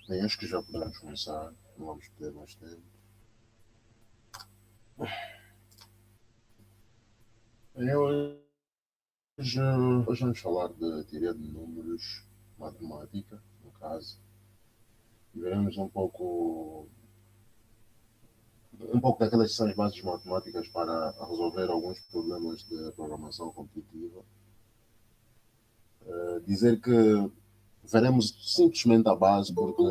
Bem, acho que já podemos começar, não vamos ter mais tempo. Bem, hoje vamos falar de teoria de números, matemática, no caso, e veremos um pouco daquelas que são as bases matemáticas para resolver alguns problemas de programação competitiva. Dizer que veremos simplesmente a base porque,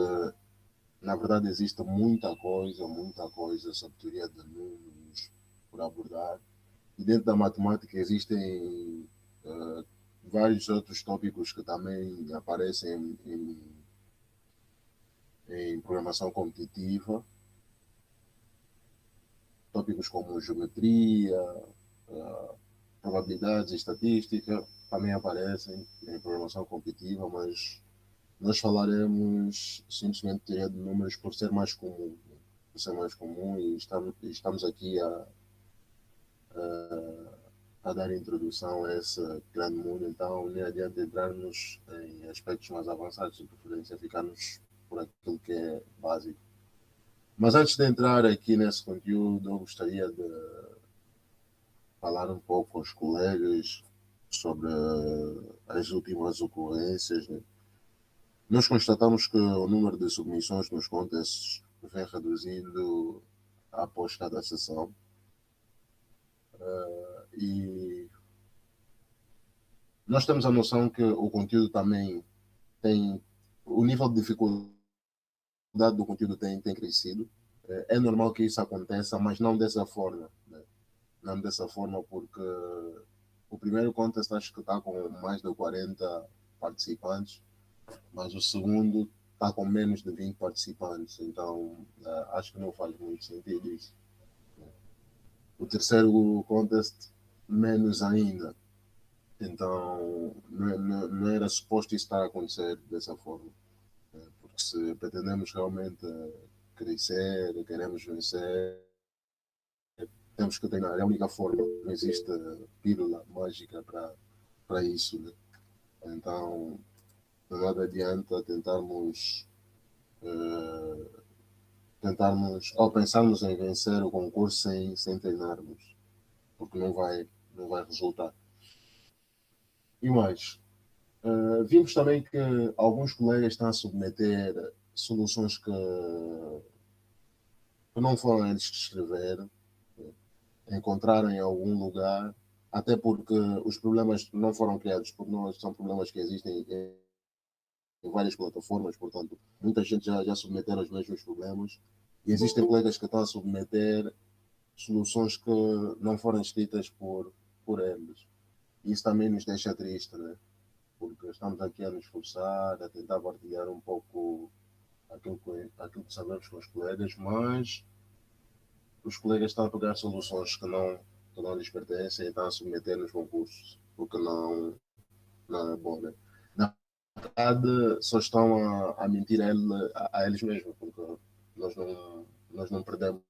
na verdade, existe muita coisa sobre teoria de números por abordar. E dentro da matemática existem vários outros tópicos que também aparecem em programação competitiva, tópicos como geometria, probabilidades e estatística também aparecem em programação competitiva, mas nós falaremos simplesmente de teoria de números por ser mais comum, né? Por ser mais comum e estamos aqui a dar introdução a esse grande mundo, então nem adianta entrarmos em aspectos mais avançados, de preferência ficarmos por aquilo que é básico. Mas antes de entrar aqui nesse conteúdo, eu gostaria de falar um pouco com os colegas sobre as últimas ocorrências, né? Nós constatamos que o número de submissões nos contests vem reduzindo após cada sessão e nós temos a noção que o conteúdo também tem, o nível de dificuldade do conteúdo tem crescido. É normal que isso aconteça, mas não dessa forma, né? Não dessa forma porque o primeiro contest acho que está com mais de 40 participantes, mas o segundo está com menos de 20 participantes, então acho que não faz muito sentido isso. O terceiro contest, menos ainda. Então, não era suposto isso estar a acontecer dessa forma. Porque se pretendemos realmente crescer, queremos vencer, temos que treinar. É a única forma. Não existe pílula mágica para isso, né? Então, nada adianta ou pensarmos em vencer o concurso sem treinarmos, porque não vai resultar. E mais, vimos também que alguns colegas estão a submeter soluções que não foram eles que escreveram, encontraram em algum lugar, até porque os problemas não foram criados por nós, são problemas que existem em várias plataformas, portanto, muita gente já submeteram os mesmos problemas e existem colegas que estão a submeter soluções que não foram escritas por eles. Isso também nos deixa triste, né? Porque estamos aqui a nos esforçar, a tentar partilhar um pouco aquilo que sabemos com os colegas, mas os colegas estão a pegar soluções que não lhes pertencem e estão a submeter nos concursos, o que não é bom, né? Na verdade, só estão a mentir a eles mesmos, porque nós não perdemos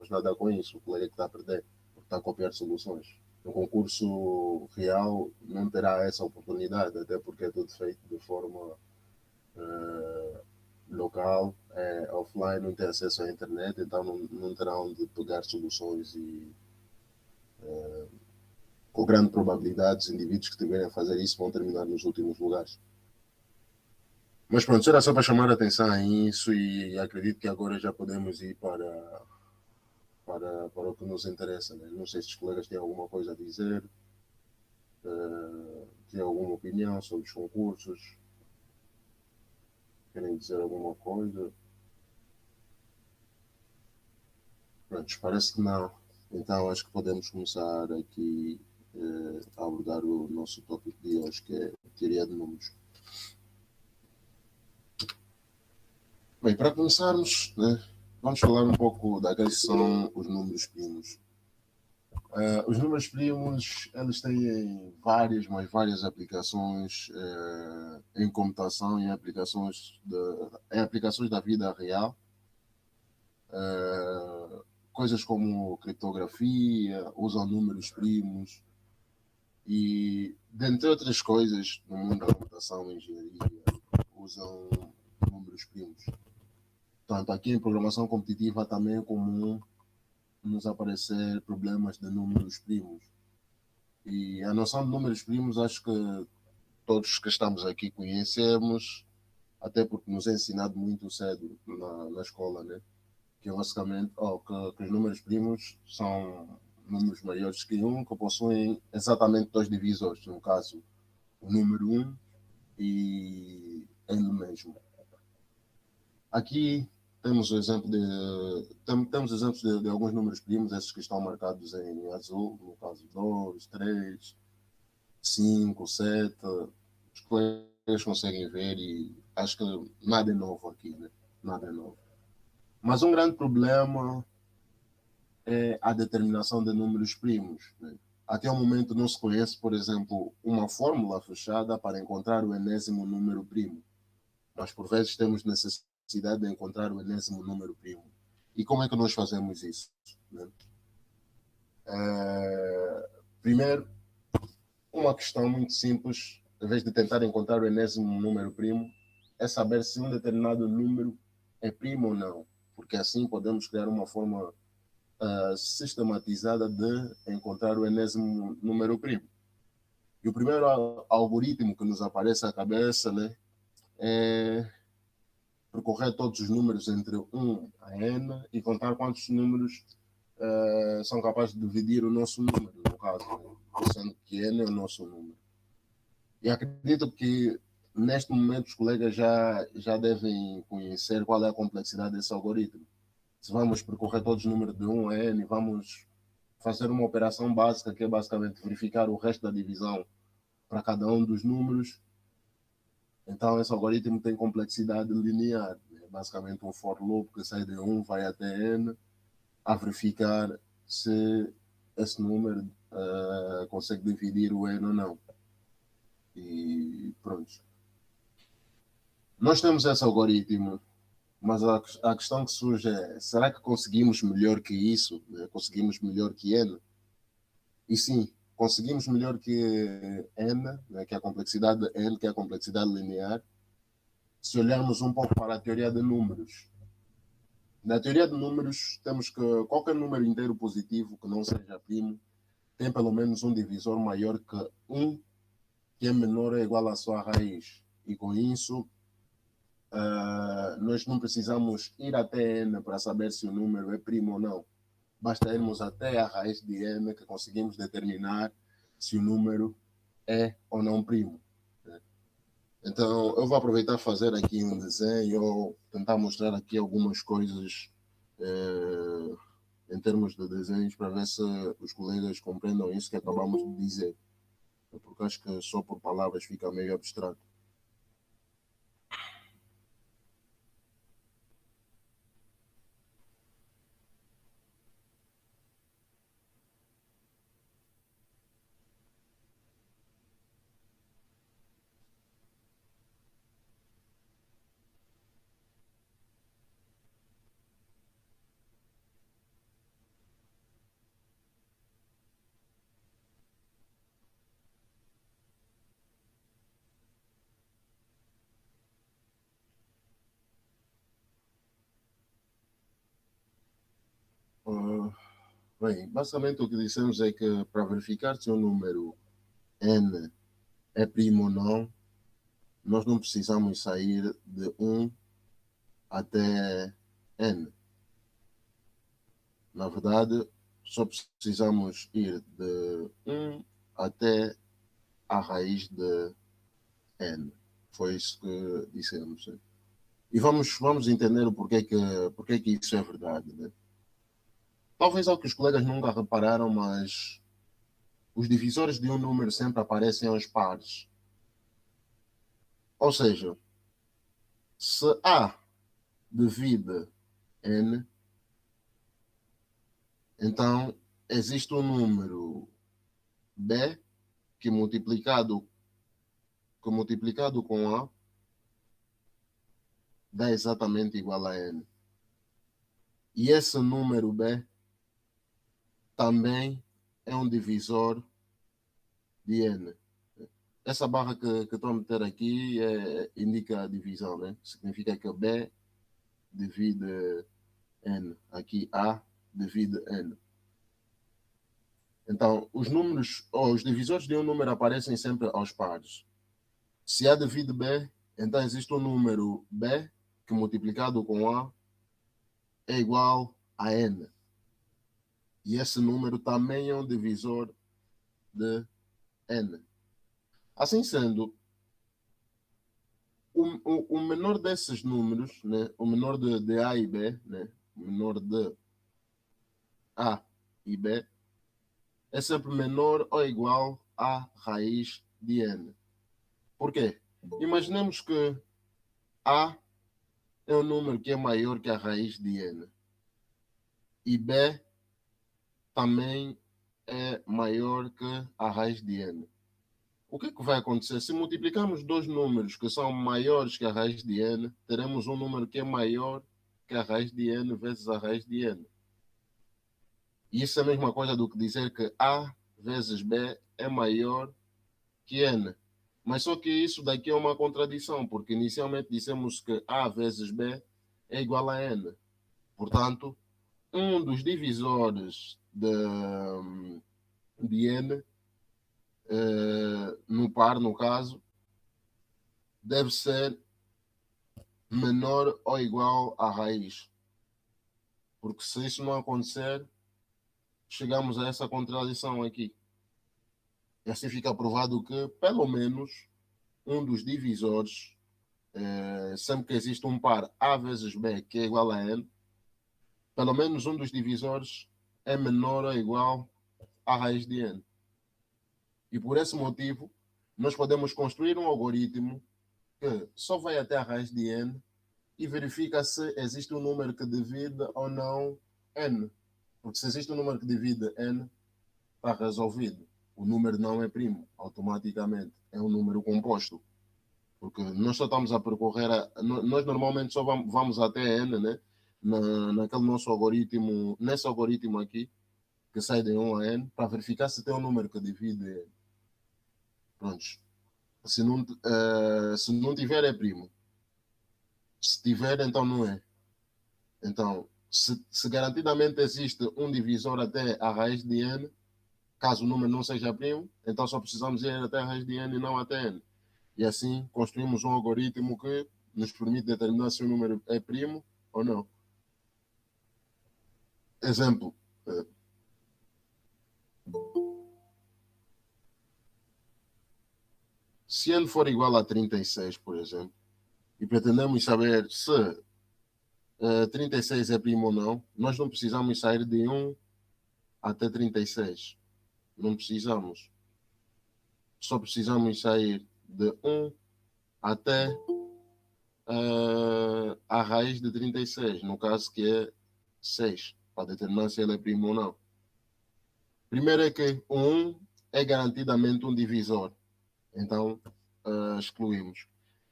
nada com isso. O colega que está a perder, porque está a copiar soluções. No concurso real não terá essa oportunidade, até porque é tudo feito de forma local, offline, não tem acesso à internet, então não terá onde pegar soluções e com grande probabilidade os indivíduos que tiverem a fazer isso vão terminar nos últimos lugares. Mas pronto, era só para chamar a atenção a isso e acredito que agora já podemos ir para o que nos interessa, né? Não sei se os colegas têm alguma coisa a dizer, têm alguma opinião sobre os concursos, querem dizer alguma coisa. Pronto, parece que não. Então acho que podemos começar aqui a abordar o nosso tópico de hoje, que é teoria de números. Bem, para começarmos, né, vamos falar um pouco daqueles que são os números primos. Os números primos, eles têm várias, mas várias aplicações em computação, em aplicações da vida real. Coisas como criptografia, usam números primos e, dentre outras coisas, no mundo da computação e engenharia, usam números primos. Portanto, aqui em programação competitiva também é comum nos aparecer problemas de números primos. E a noção de números primos acho que todos que estamos aqui conhecemos, até porque nos é ensinado muito cedo na escola, né? Que é basicamente que os números primos são números maiores que um que possuem exatamente dois divisores, no caso o número 1 e ele mesmo. Aqui temos temos exemplos de alguns números primos, esses que estão marcados em azul, no caso 2, 3, 5, 7. Os colegas conseguem ver e acho que nada é novo aqui, né? Nada é novo. Mas um grande problema é a determinação de números primos, né? Até o momento não se conhece, por exemplo, uma fórmula fechada para encontrar o enésimo número primo. Mas por vezes temos necessidade de encontrar o enésimo número primo. E como é que nós fazemos isso? Né? Primeiro, uma questão muito simples, em vez de tentar encontrar o enésimo número primo, é saber se um determinado número é primo ou não. Porque assim podemos criar uma forma sistematizada de encontrar o enésimo número primo. E o primeiro algoritmo que nos aparece à cabeça, né, é percorrer todos os números entre 1 a n e contar quantos números são capazes de dividir o nosso número, no caso, né, sendo que n é o nosso número. E acredito que neste momento os colegas já devem conhecer qual é a complexidade desse algoritmo. Se vamos percorrer todos os números de 1 a n, vamos fazer uma operação básica, que é basicamente verificar o resto da divisão para cada um dos números. Então, esse algoritmo tem complexidade linear. É basicamente um for loop que sai de 1, vai até n, a verificar se esse número consegue dividir o n ou não. E pronto. Nós temos esse algoritmo, mas a questão que surge é: será que conseguimos melhor que isso? Conseguimos melhor que n? E sim, conseguimos melhor que n, né, que é a complexidade de n, que é a complexidade linear, se olharmos um pouco para a teoria de números. Na teoria de números, temos que qualquer número inteiro positivo que não seja primo tem pelo menos um divisor maior que 1, que é menor ou igual à sua raiz. E com isso, nós não precisamos ir até n para saber se o número é primo ou não. Basta irmos até a raiz de n que conseguimos determinar se o número é ou não primo. Então, eu vou aproveitar e fazer aqui um desenho, ou tentar mostrar aqui algumas coisas em termos de desenhos, para ver se os colegas compreendam isso que acabamos de dizer. Porque acho que só por palavras fica meio abstrato. Bem, basicamente o que dissemos é que para verificar se o número n é primo ou não, nós não precisamos sair de 1 até n. Na verdade, só precisamos ir de 1 até a raiz de n. Foi isso que dissemos. Né? E vamos entender o porquê que isso é verdade. Né? Talvez algo que os colegas nunca repararam, mas os divisores de um número sempre aparecem aos pares. Ou seja, se A divide n, então existe um número B que multiplicado com A dá exatamente igual a n. E esse número B também é um divisor de n. essa barra que estou a meter aqui indica a divisão, né? Significa que B divide N. Aqui A divide N. Então, os números, ou os divisores de um número aparecem sempre aos pares. Se A divide B, então existe um número B que multiplicado com A é igual a N. E esse número também é um divisor de N. Assim sendo, o menor desses números, né, o menor de A e B, né, o menor de A e B, é sempre menor ou igual à raiz de N. Por quê? Imaginemos que A é um número que é maior que a raiz de N e B também é maior que a raiz de N. O que é que vai acontecer? Se multiplicarmos dois números que são maiores que a raiz de N, teremos um número que é maior que a raiz de N vezes a raiz de N. E isso é a mesma coisa do que dizer que A vezes B é maior que N. Mas só que isso daqui é uma contradição, porque inicialmente dissemos que A vezes B é igual a N. Portanto, um dos divisores de N, no par, no caso, deve ser menor ou igual à raiz. Porque se isso não acontecer, chegamos a essa contradição aqui. E assim fica provado que, pelo menos, um dos divisores, sempre que existe um par A vezes B que é igual a N, pelo menos um dos divisores é menor ou igual à raiz de N. E por esse motivo, nós podemos construir um algoritmo que só vai até a raiz de N e verifica se existe um número que divide ou não N. Porque se existe um número que divide N, está resolvido. O número não é primo, automaticamente. É um número composto. Porque nós só estamos a percorrer, nós normalmente só vamos até N, né? Naquele nosso algoritmo, nesse algoritmo aqui, que sai de 1 a N, para verificar se tem um número que divide N. Prontos. Se não tiver, é primo. Se tiver, então não é. Então, se garantidamente existe um divisor até a raiz de N, caso o número não seja primo, então só precisamos ir até a raiz de N e não até N. E assim construímos um algoritmo que nos permite determinar se o número é primo ou não. Exemplo. Se n for igual a 36, por exemplo, e pretendemos saber se 36 é primo ou não, nós não precisamos sair de 1 até 36. Não precisamos. Só precisamos sair de 1 até a raiz de 36, no caso que é 6, para determinar se ele é primo ou não. Primeiro é que o 1 é garantidamente um divisor, então excluímos.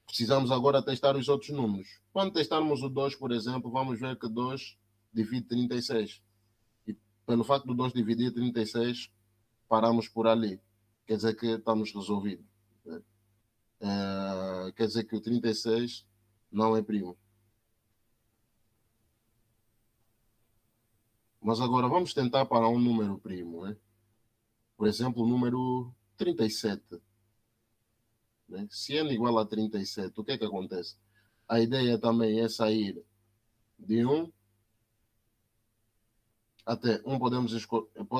Precisamos agora testar os outros números. Quando testarmos o 2, por exemplo, vamos ver que 2 divide 36. E pelo facto do 2 dividir 36, paramos por ali. Quer dizer que estamos resolvidos. Né? Quer dizer que o 36 não é primo. Mas agora vamos tentar para um número primo. Né? Por exemplo, o número 37. Né? Se n igual a 37, o que é que acontece? A ideia também é sair de 1 até 1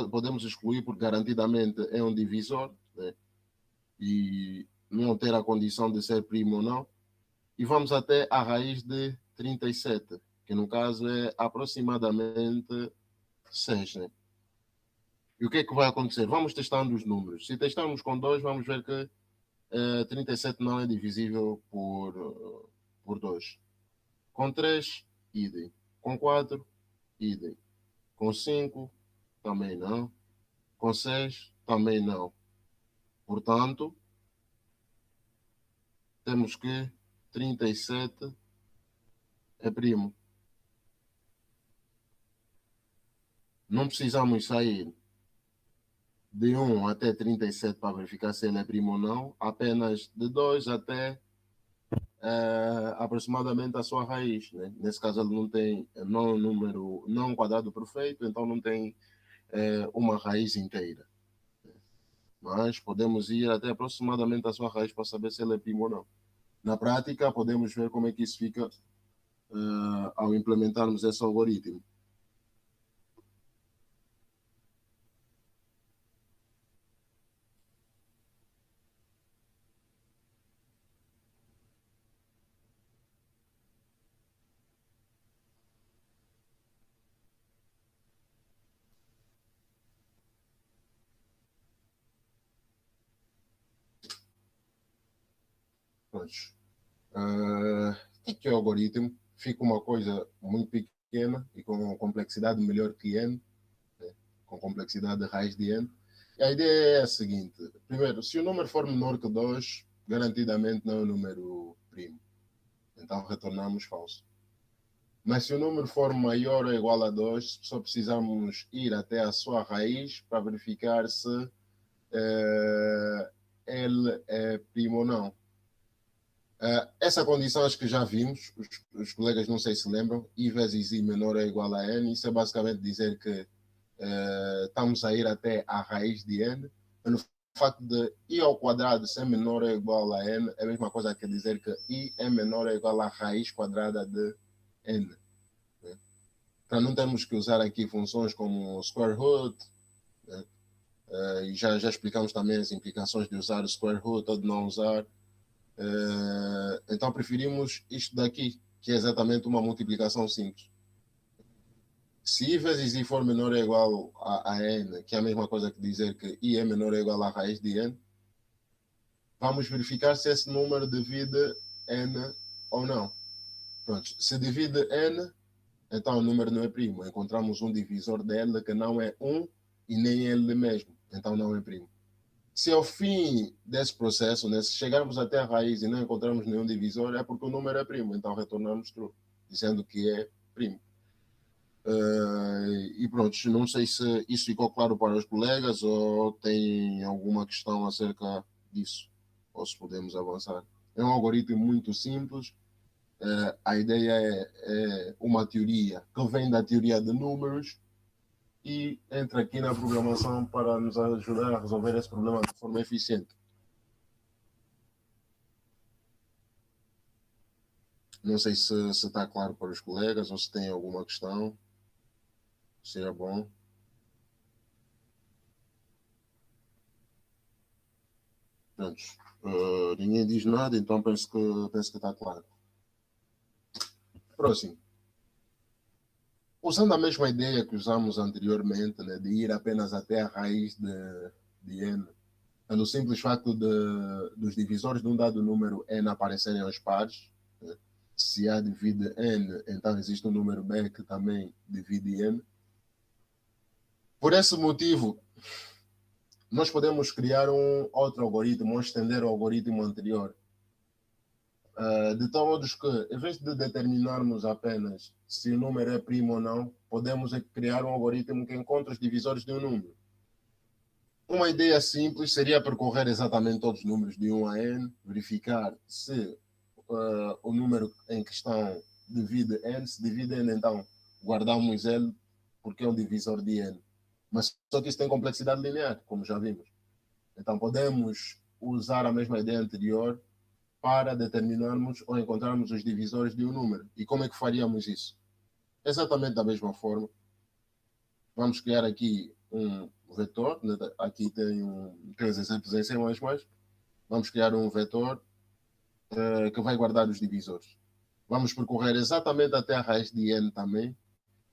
podemos excluir porque garantidamente é um divisor, né? E não ter a condição de ser primo ou não. E vamos até a raiz de 37, que no caso é aproximadamente 6. Né? E o que é que vai acontecer? Vamos testando os números. Se testarmos com 2, vamos ver que 37 não é divisível por 2. Com 3, idem. Com 4, idem. Com 5, também não. Com 6, também não. Portanto, temos que 37 é primo. Não precisamos sair de 1 até 37 para verificar se ele é primo ou não, apenas de 2 até aproximadamente a sua raiz. Né? Nesse caso, ele não tem não um número, não um quadrado perfeito, então não tem uma raiz inteira. Mas podemos ir até aproximadamente a sua raiz para saber se ele é primo ou não. Na prática, podemos ver como é que isso fica ao implementarmos esse algoritmo. Pronto. Aqui é o algoritmo, fica uma coisa muito pequena e com complexidade melhor que n, né? Com complexidade de raiz de n. E a ideia é a seguinte: primeiro, se o número for menor que 2, garantidamente não é um número primo. Então retornamos falso. Mas se o número for maior ou igual a 2, só precisamos ir até a sua raiz para verificar se ele é primo ou não. Essa condição acho que já vimos, os colegas não sei se lembram, I vezes I menor ou igual a N, isso é basicamente dizer que estamos a ir até a raiz de N, pelo facto de I ao quadrado ser menor ou igual a N, é a mesma coisa que dizer que I é menor ou igual à raiz quadrada de N. Né? Para não termos que usar aqui funções como square root, né? E já explicamos também as implicações de usar o square root ou de não usar. Então preferimos isto daqui, que é exatamente uma multiplicação simples. Se I vezes I for menor ou igual a N, que é a mesma coisa que dizer que I é menor ou igual à raiz de N, vamos verificar se esse número divide N ou não. Pronto, se divide N, então o número não é primo. Encontramos um divisor dele que não é 1 e nem ele mesmo, então não é primo. Se ao fim desse processo, né, se chegarmos até a raiz e não encontrarmos nenhum divisor, é porque o número é primo, então retornamos true, dizendo que é primo. E pronto, não sei se isso ficou claro para os colegas ou tem alguma questão acerca disso, ou se podemos avançar. É um algoritmo muito simples. A ideia é uma teoria que vem da teoria de números e entra aqui na programação para nos ajudar a resolver esse problema de forma eficiente. Não sei se está claro para os colegas ou se tem alguma questão. Seria bom. Pronto. Ninguém diz nada, então penso que está claro. Próximo. Usando a mesma ideia que usamos anteriormente, né, de ir apenas até a raiz de n, pelo simples facto dos divisores de um dado número n aparecerem aos pares, né, se A divide n, então existe um número b que também divide n. Por esse motivo, nós podemos criar um outro algoritmo, ou estender o algoritmo anterior, de tal modo que, em vez de determinarmos apenas se o número é primo ou não, podemos criar um algoritmo que encontre os divisores de um número. Uma ideia simples seria percorrer exatamente todos os números de 1 a n, verificar se o número em questão divide n, se divide n, então guardamos ele porque é um divisor de n. Mas só que isso tem complexidade linear, como já vimos. Então podemos usar a mesma ideia anterior para determinarmos ou encontrarmos os divisores de um número. E como é que faríamos isso? Exatamente da mesma forma. Vamos criar aqui um vetor. Né? Aqui tem os exemplos em C++. Vamos criar um vetor que vai guardar os divisores. Vamos percorrer exatamente até a raiz de n também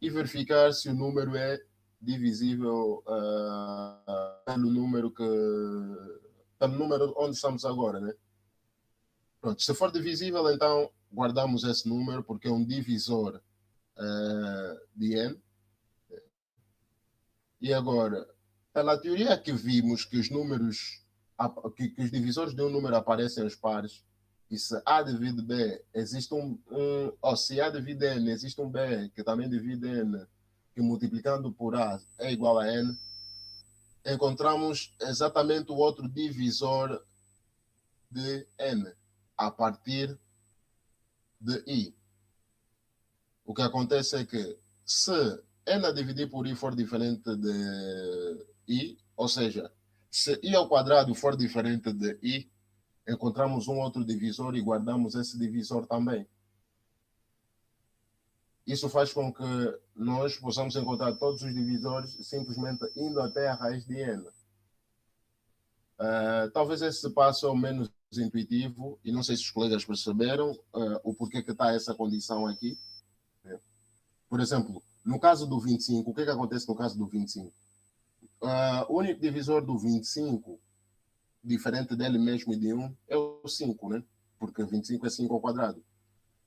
e verificar se o número é divisível pelo número onde estamos agora, né? Pronto, se for divisível, então guardamos esse número porque é um divisor de n. E agora, pela teoria que vimos que os números, que os divisores de um número aparecem aos pares, e se A divide B, existe ou se A divide N, existe um B que também divide N, que multiplicando por A é igual a N, encontramos exatamente o outro divisor de n a partir de i. O que acontece é que se n a dividir por i for diferente de i, ou seja, se i ao quadrado for diferente de i, encontramos um outro divisor e guardamos esse divisor também. Isso faz com que nós possamos encontrar todos os divisores simplesmente indo até a raiz de n. Talvez esse passo é o menos intuitivo e não sei se os colegas perceberam o porquê que está essa condição aqui. Por exemplo, no caso do 25, o que acontece no caso do 25? O único divisor do 25, diferente dele mesmo e de 1, é o 5, né? Porque 25 é 5 ao quadrado.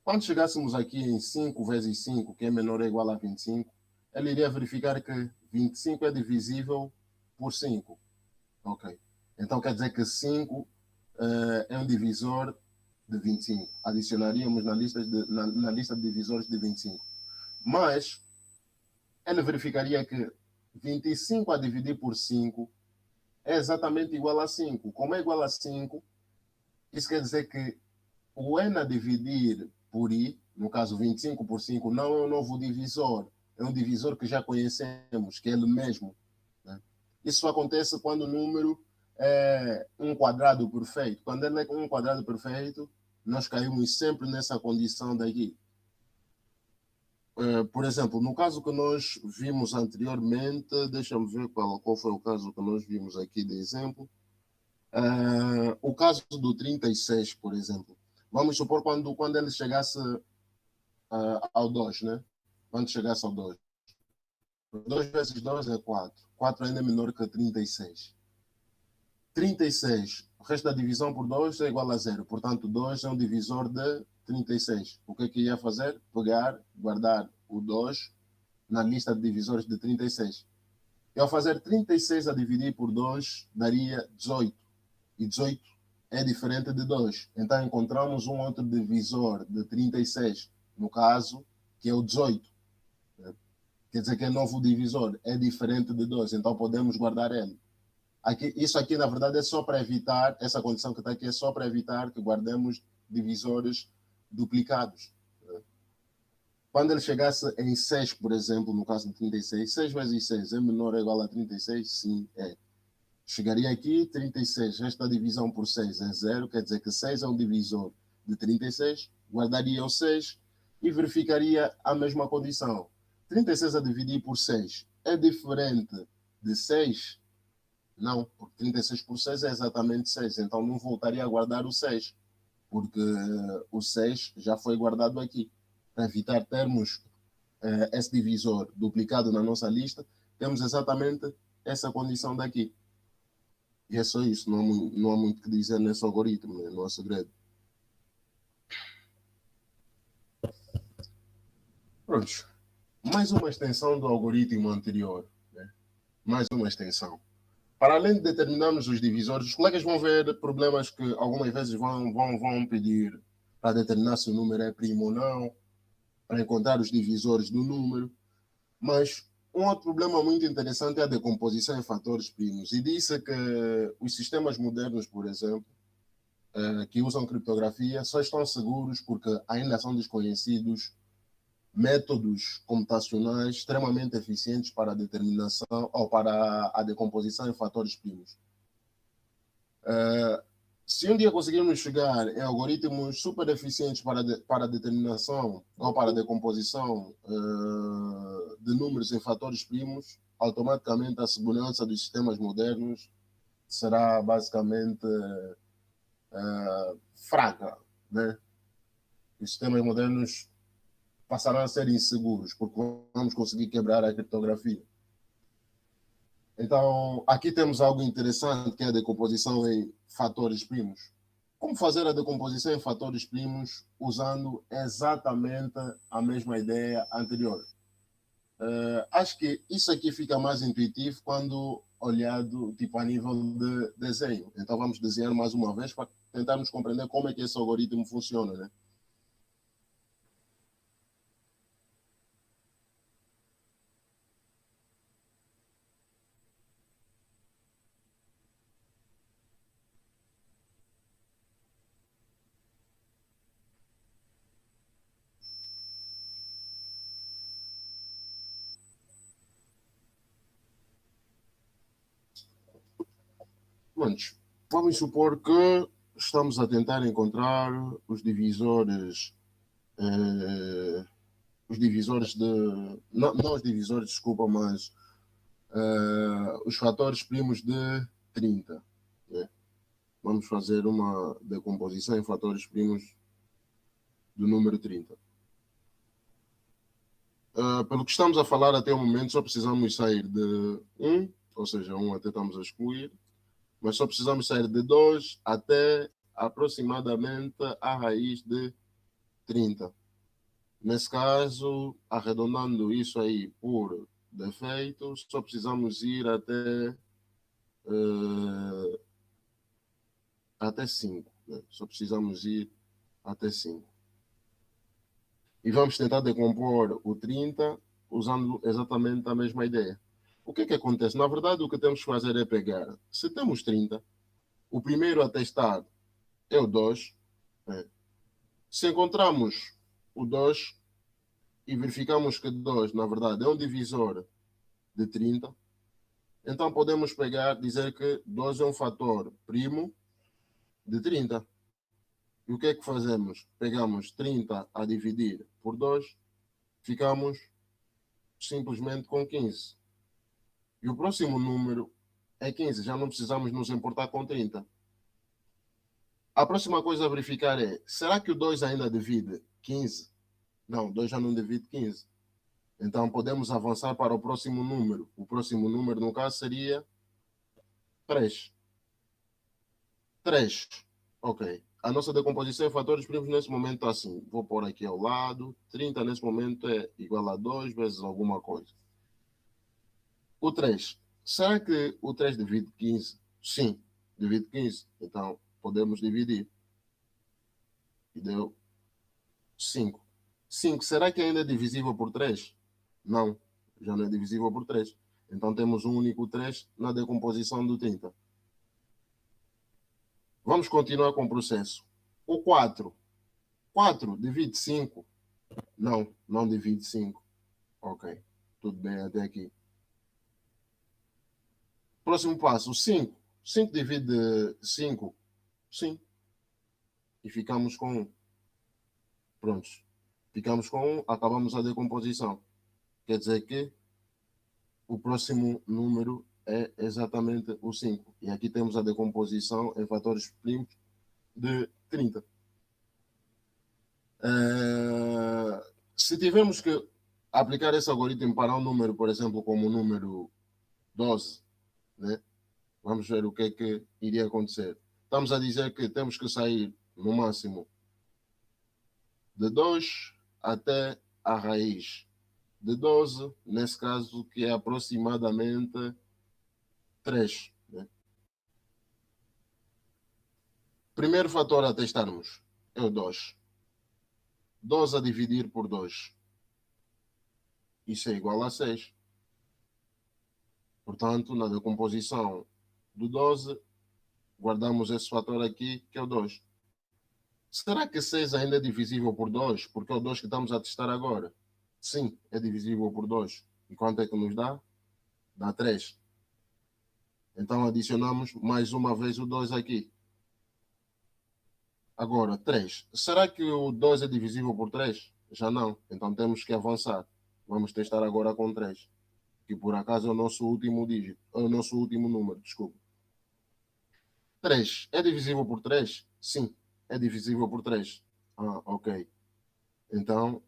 Quando chegássemos aqui em 5 vezes 5, que é menor ou igual a 25, ele iria verificar que 25 é divisível por 5. Ok. Então quer dizer que 5 é um divisor de 25. Adicionaríamos na lista de divisores de 25. Mas ele verificaria que 25 a dividir por 5 é exatamente igual a 5. Como é igual a 5, isso quer dizer que o n a dividir por i, no caso 25 por 5, não é um novo divisor, é um divisor que já conhecemos, que é ele mesmo. Né? Isso acontece quando o número é um quadrado perfeito. Quando ele é um quadrado perfeito, nós caímos sempre nessa condição daqui. Por exemplo, no caso que nós vimos anteriormente, deixa-me ver qual foi o caso que nós vimos aqui de exemplo. O caso do 36, por exemplo. Vamos supor quando ele chegasse ao 2, né? Quando chegasse ao 2. 2 vezes 2 é 4. 4 ainda é menor que 36. 36, o resto da divisão por 2 é igual a 0. Portanto, 2 é um divisor de 36. O que é que ia fazer? Pegar, guardar o 2 na lista de divisores de 36. E ao fazer 36 a dividir por 2, daria 18. E 18 é diferente de 2. Então encontramos um outro divisor de 36, no caso, que é o 18. Quer dizer que é novo divisor, é diferente de 2, então podemos guardar ele. Isso aqui, na verdade, é só para evitar, essa condição que está aqui é só para evitar que guardemos divisores duplicados. Quando ele chegasse em 6, por exemplo, no caso de 36, 6 vezes 6 é menor ou igual a 36? Sim, é. Chegaria aqui, 36, esta divisão por 6 é 0, quer dizer que 6 é um divisor de 36, guardaria o 6 e verificaria a mesma condição. 36 a dividir por 6 é diferente de 6? Não, porque 36 por 6 é exatamente 6, então não voltaria a guardar o 6, porque o 6 já foi guardado aqui. Para evitar termos esse divisor duplicado na nossa lista, temos exatamente essa condição daqui. E é só isso, não há muito o que dizer nesse algoritmo, né? Não há segredo. Pronto. Mais uma extensão do algoritmo anterior. Né? Mais uma extensão. Para além de determinarmos os divisores, os colegas vão ver problemas que algumas vezes vão pedir para determinar se o número é primo ou não, para encontrar os divisores do número. Mas um outro problema muito interessante é a decomposição em fatores primos. E disse que os sistemas modernos, por exemplo, que usam criptografia só estão seguros porque ainda são desconhecidos métodos computacionais extremamente eficientes para a determinação ou para a decomposição em fatores primos. Se um dia conseguirmos chegar em algoritmos super eficientes para a determinação ou para a decomposição de números em fatores primos, automaticamente a segurança dos sistemas modernos será basicamente fraca, né? Os sistemas modernos passarão a ser inseguros, porque vamos conseguir quebrar a criptografia. Então, aqui temos algo interessante, que é a decomposição em fatores primos. Como fazer a decomposição em fatores primos usando exatamente a mesma ideia anterior? Acho que isso aqui fica mais intuitivo quando olhado tipo, a nível de desenho. Então, vamos desenhar mais uma vez para tentarmos compreender como é que esse algoritmo funciona, né? Mas vamos supor que estamos a tentar encontrar os divisores de. Não os divisores, desculpa, mas os fatores primos de 30. Né? Vamos fazer uma decomposição em fatores primos do número 30. Pelo que estamos a falar até o momento, só precisamos sair de 1, ou seja, 1 até estamos a excluir, mas só precisamos sair de 2 até aproximadamente a raiz de 30. Nesse caso, arredondando isso aí por defeito, só precisamos ir até 5. Né? Só precisamos ir até 5. E vamos tentar decompor o 30 usando exatamente a mesma ideia. O que acontece? Na verdade, o que temos que fazer é pegar, se temos 30, o primeiro a testar é o 2. Né? Se encontramos o 2 e verificamos que 2, na verdade, é um divisor de 30, então podemos pegar, dizer que 2 é um fator primo de 30. E o que é que fazemos? Pegamos 30 a dividir por 2, ficamos simplesmente com 15. E o próximo número é 15, já não precisamos nos importar com 30. A próxima coisa a verificar é, será que o 2 ainda divide 15? Não, 2 já não divide 15. Então podemos avançar para o próximo número. O próximo número, no caso, seria 3. 3. Ok. A nossa decomposição em fatores primos nesse momento está assim. Vou pôr aqui ao lado. 30 nesse momento é igual a 2 vezes alguma coisa. O 3. Será que o 3 divide 15? Sim, divide 15. Então podemos dividir. E deu 5. 5. Será que ainda é divisível por 3? Não, já não é divisível por 3. Então temos um único 3 na decomposição do 30. Vamos continuar com o processo. O 4. 4 divide 5? Não, não divide 5. Ok, tudo bem até aqui. Próximo passo, 5. 5 divide 5? Sim. E ficamos com 1. Prontos. Ficamos com 1, acabamos a decomposição. Quer dizer que o próximo número é exatamente o 5. E aqui temos a decomposição em fatores primos de 30. Se tivermos que aplicar esse algoritmo para um número, por exemplo, como o número 12, né? Vamos ver o que é que iria acontecer. Estamos a dizer que temos que sair no máximo de 2 até a raiz de 12, nesse caso, que é aproximadamente 3. Né? Primeiro fator a testarmos é o 2. 12 a dividir por 2. Isso é igual a 6. Portanto, na decomposição do 12, guardamos esse fator aqui, que é o 2. Será que 6 ainda é divisível por 2? Porque é o 2 que estamos a testar agora. Sim, é divisível por 2. E quanto é que nos dá? Dá 3. Então adicionamos mais uma vez o 2 aqui. Agora, 3. Será que o 2 é divisível por 3? Já não. Então temos que avançar. Vamos testar agora com 3. Que por acaso é o nosso último dígito. É o nosso último número, desculpa. 3. É divisível por 3? Sim, é divisível por 3. Ah, ok. Então,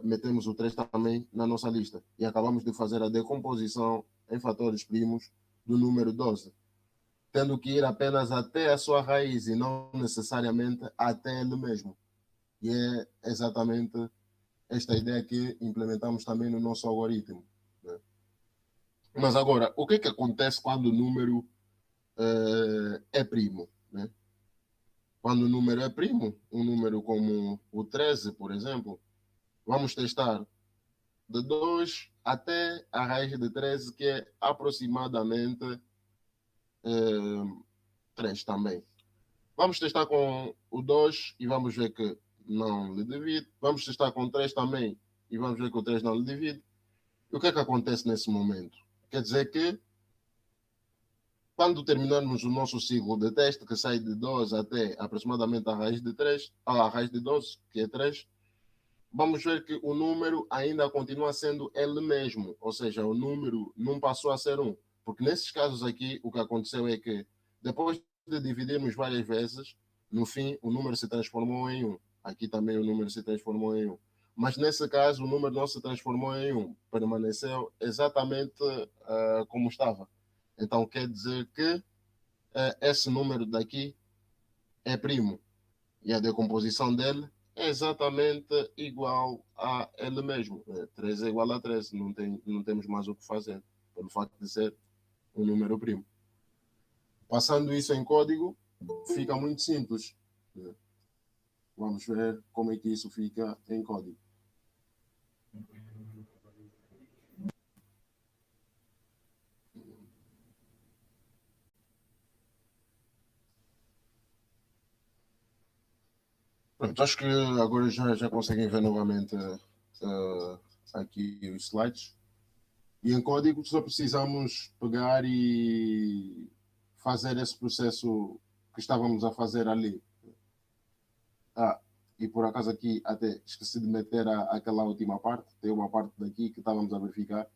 metemos o 3 também na nossa lista. E acabamos de fazer a decomposição em fatores primos do número 12, tendo que ir apenas até a sua raiz e não necessariamente até ele mesmo. E é exatamente esta ideia que implementamos também no nosso algoritmo. Né? Mas agora, o que acontece quando o número é primo? Né? Quando o número é primo, um número como o 13, por exemplo, vamos testar de 2 até a raiz de 13, que é aproximadamente 3 também. Vamos testar com o 2 e vamos ver que não lhe divide. Vamos testar com o 3 também e vamos ver que o 3 não lhe divide. E o que é que acontece nesse momento? Quer dizer que quando terminarmos o nosso ciclo de teste, que sai de 12 até aproximadamente a raiz de 3, a raiz de 12, que é 3, vamos ver que o número ainda continua sendo ele mesmo, ou seja, o número não passou a ser 1. Porque nesses casos aqui, o que aconteceu é que depois de dividirmos várias vezes, no fim, o número se transformou em 1. Aqui também o número se transformou em 1. Mas nesse caso, o número não se transformou em 1, permaneceu exatamente como estava. Então quer dizer que esse número daqui é primo e a decomposição dele é exatamente igual a ele mesmo. 3 é igual a 13, não temos mais o que fazer, pelo facto de ser um número primo. Passando isso em código, fica muito simples. Vamos ver como é que isso fica em código. Pronto, acho que agora já conseguem ver novamente aqui os slides. E em código só precisamos pegar e fazer esse processo que estávamos a fazer ali. E por acaso aqui até esqueci de meter aquela última parte. Tem uma parte daqui que estávamos a verificar.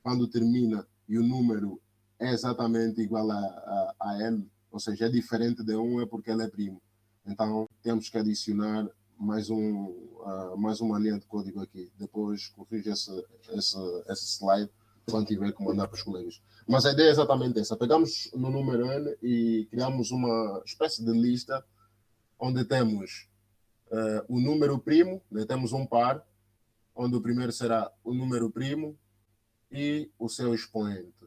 Quando termina e o número é exatamente igual a N, ou seja, é diferente de 1, é porque ele é primo. Então temos que adicionar mais uma linha de código aqui. Depois corrijo esse slide quando tiver que mandar para os colegas. Mas a ideia é exatamente essa. Pegamos no número N e criamos uma espécie de lista onde temos o número primo, né? Temos um par, onde o primeiro será o número primo e o seu expoente.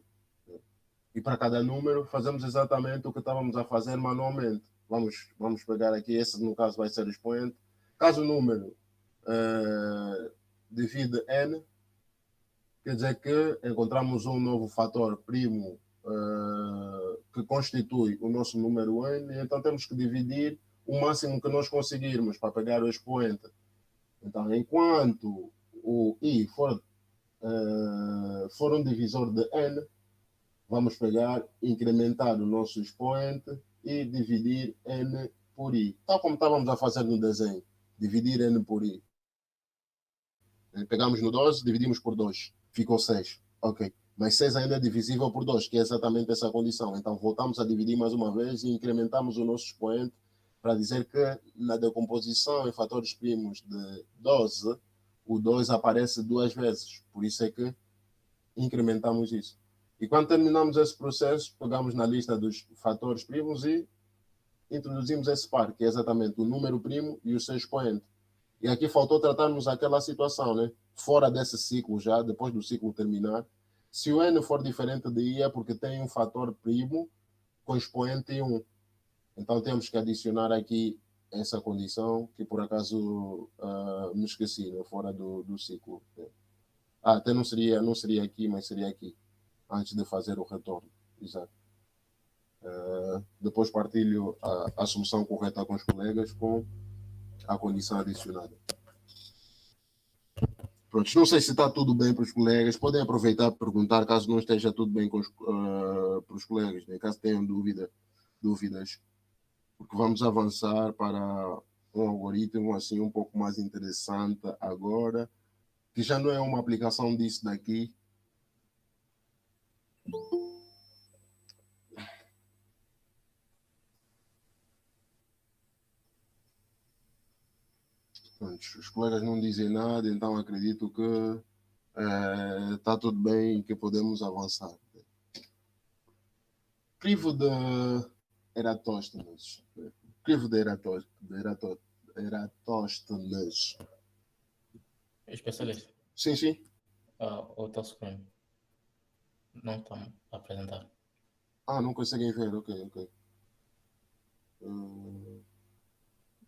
E para cada número fazemos exatamente o que estávamos a fazer manualmente. Vamos pegar aqui, esse no caso vai ser o expoente. Caso o número divide n, quer dizer que encontramos um novo fator primo que constitui o nosso número n, e então temos que dividir o máximo que nós conseguirmos para pegar o expoente. Então, enquanto o i for um divisor de n, vamos pegar, incrementar o nosso expoente e dividir n por i. Tal como estávamos a fazer no desenho, dividir n por i. Pegamos no 12, dividimos por 2, ficou 6. Ok. Mas 6 ainda é divisível por 2, que é exatamente essa condição. Então voltamos a dividir mais uma vez e incrementamos o nosso expoente para dizer que na decomposição em fatores primos de 12, o 2 aparece 2 vezes. Por isso é que incrementamos isso. E quando terminamos esse processo, pegamos na lista dos fatores primos e introduzimos esse par, que é exatamente o número primo e o seu expoente. E aqui faltou tratarmos aquela situação, né? Fora desse ciclo já, depois do ciclo terminar, se o n for diferente de i é porque tem um fator primo com expoente 1. Então temos que adicionar aqui essa condição, que por acaso me esqueci, né? Fora do ciclo. Até não seria aqui, mas seria aqui, antes de fazer o retorno. Exato. Depois partilho a solução correta com os colegas com a condição adicionada. Pronto, não sei se está tudo bem para os colegas. Podem aproveitar para perguntar caso não esteja tudo bem para os colegas, né? Caso tenham dúvidas, porque vamos avançar para um algoritmo assim um pouco mais interessante agora, que já não é uma aplicação disso daqui. Pronto, os colegas não dizem nada, então acredito que está tudo bem, que podemos avançar. Crivo de Eratóstenes. Crivo de Eratóstenes. Especialista. Sim. O teu screen não está a apresentar. Não conseguem ver, ok.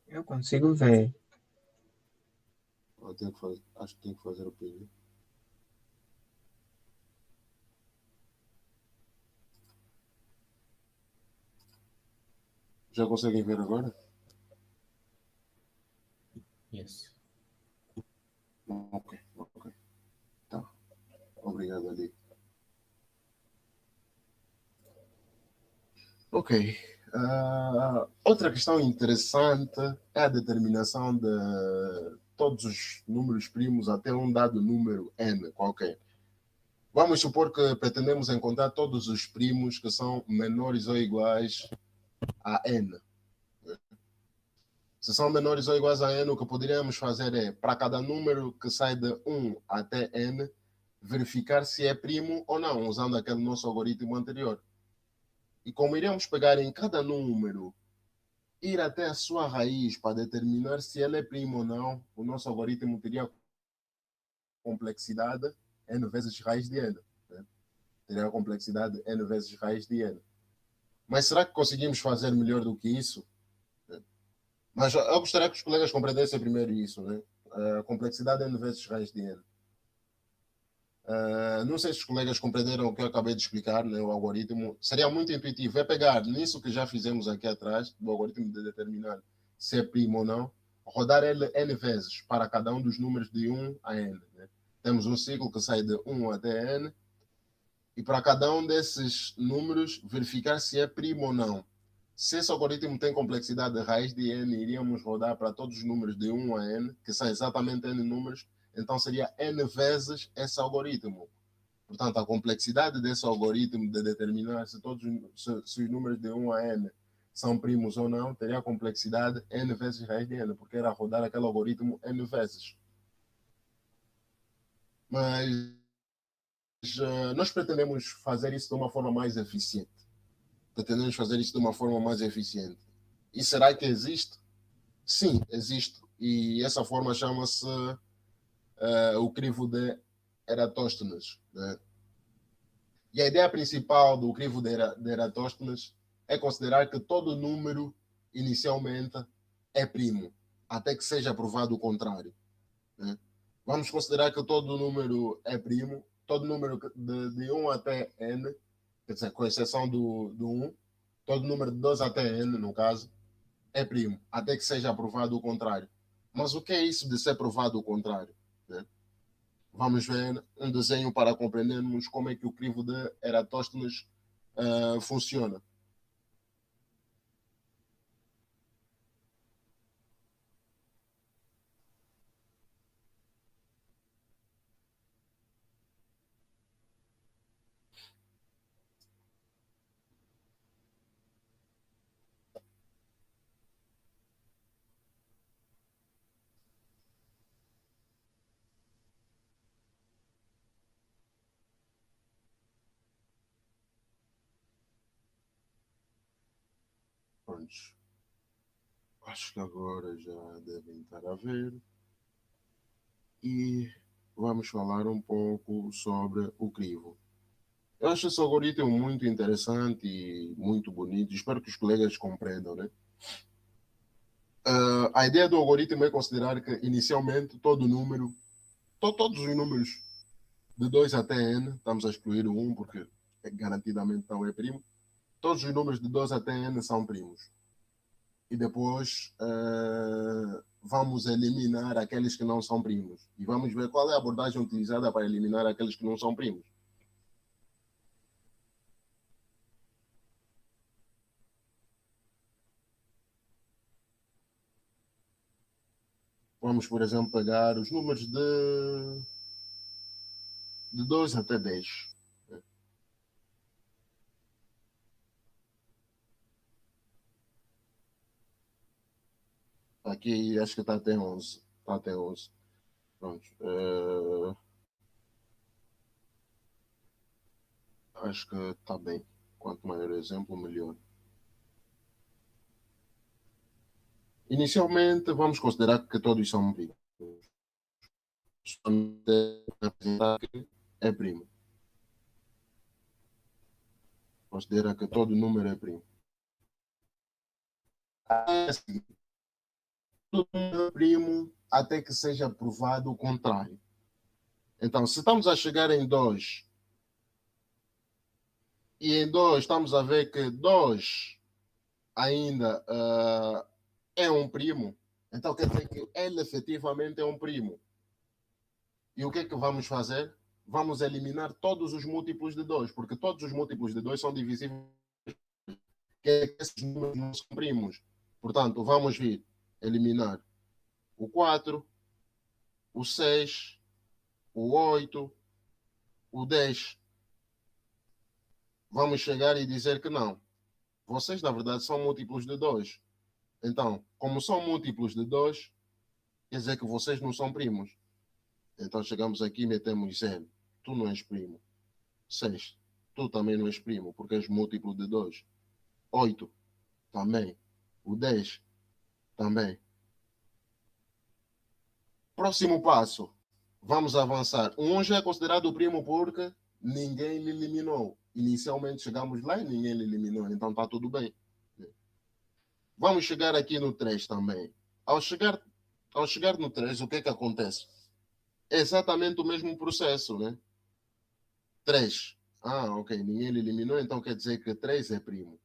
Eu consigo ver. Acho que tenho que fazer o PV. Já conseguem ver agora? Yes. Ok. Tá. Obrigado, Ali. Ok. Outra questão interessante é a determinação de todos os números primos até um dado número n qualquer. Vamos supor que pretendemos encontrar todos os primos que são menores ou iguais a n. Se são menores ou iguais a n, o que poderíamos fazer é, para cada número que sai de 1 até n, verificar se é primo ou não, usando aquele nosso algoritmo anterior. E como iremos pegar em cada número, ir até a sua raiz para determinar se ele é primo ou não, o nosso algoritmo teria complexidade n vezes raiz de n. Né? Teria a complexidade n vezes raiz de n. Mas será que conseguimos fazer melhor do que isso? Mas eu gostaria que os colegas compreendessem primeiro isso, né? A complexidade n vezes raiz de n. Não sei se os colegas compreenderam o que eu acabei de explicar, né? O algoritmo seria muito intuitivo. É pegar nisso que já fizemos aqui atrás, do algoritmo de determinar se é primo ou não, rodar ele n vezes para cada um dos números de 1 a n. Né? Temos um ciclo que sai de 1 até n, e para cada um desses números verificar se é primo ou não. Se esse algoritmo tem complexidade de raiz de n, iríamos rodar para todos os números de 1 a n, que são exatamente n números, então seria n vezes esse algoritmo. Portanto, a complexidade desse algoritmo de determinar se se os números de 1 a n são primos ou não, teria a complexidade n vezes raiz de n, porque era rodar aquele algoritmo n vezes. Mas nós pretendemos fazer isso de uma forma mais eficiente. Pretendemos fazer isso de uma forma mais eficiente. E será que existe? Sim, existe. E essa forma chama-se o crivo de Eratóstenes. Né? E a ideia principal do crivo de Eratóstenes é considerar que todo número, inicialmente, é primo, até que seja provado o contrário. Né? Vamos considerar que todo número é primo, todo número de 1 até n, quer dizer, com exceção do 1, todo número de 2 até n, no caso, é primo, até que seja provado o contrário. Mas o que é isso de ser provado o contrário? Né? Vamos ver um desenho para compreendermos como é que o crivo de Eratóstenes funciona. Pronto. Acho que agora já devem estar a ver. E vamos falar um pouco sobre o crivo. Eu acho esse algoritmo muito interessante e muito bonito. Espero que os colegas compreendam, né? A ideia do algoritmo é considerar que, inicialmente, todo número, todos os números de 2 até n, estamos a excluir o 1 porque garantidamente não é primo, todos os números de 2 até n são primos. E depois vamos eliminar aqueles que não são primos. E vamos ver qual é a abordagem utilizada para eliminar aqueles que não são primos. Vamos, por exemplo, pegar os números de 2 até 10. Aqui acho que está até 11. Está até 11. Pronto. Acho que está bem. Quanto maior o exemplo, melhor. Inicialmente, vamos considerar que todos são primos. É primo. Considera que todo número é primo. Todo número é primo até que seja provado o contrário. Então, se estamos a chegar em 2 e em 2 estamos a ver que 2 ainda é um primo, então quer dizer que ele efetivamente é um primo. E o que é que vamos fazer? Vamos eliminar todos os múltiplos de 2, porque todos os múltiplos de 2 são divisíveis. que esses números não são primos. Portanto, vamos vir eliminar o 4, o 6, o 8, o 10. Vamos chegar e dizer que não. Vocês, na verdade, são múltiplos de 2. Então, como são múltiplos de 2, quer dizer que vocês não são primos. Então, chegamos aqui e metemos 0. Tu não és primo. 6. Tu também não és primo, porque és múltiplo de 2. 8. Também. O 10. Também. Próximo passo. Vamos avançar. O 1 já é considerado primo porque ninguém lhe eliminou. Inicialmente chegamos lá e ninguém lhe eliminou. Então está tudo bem. Vamos chegar aqui no 3 também. Ao chegar no 3, o que é que acontece? É exatamente o mesmo processo, né? 3. Ah, ok. Ninguém lhe eliminou, então quer dizer que 3 é primo.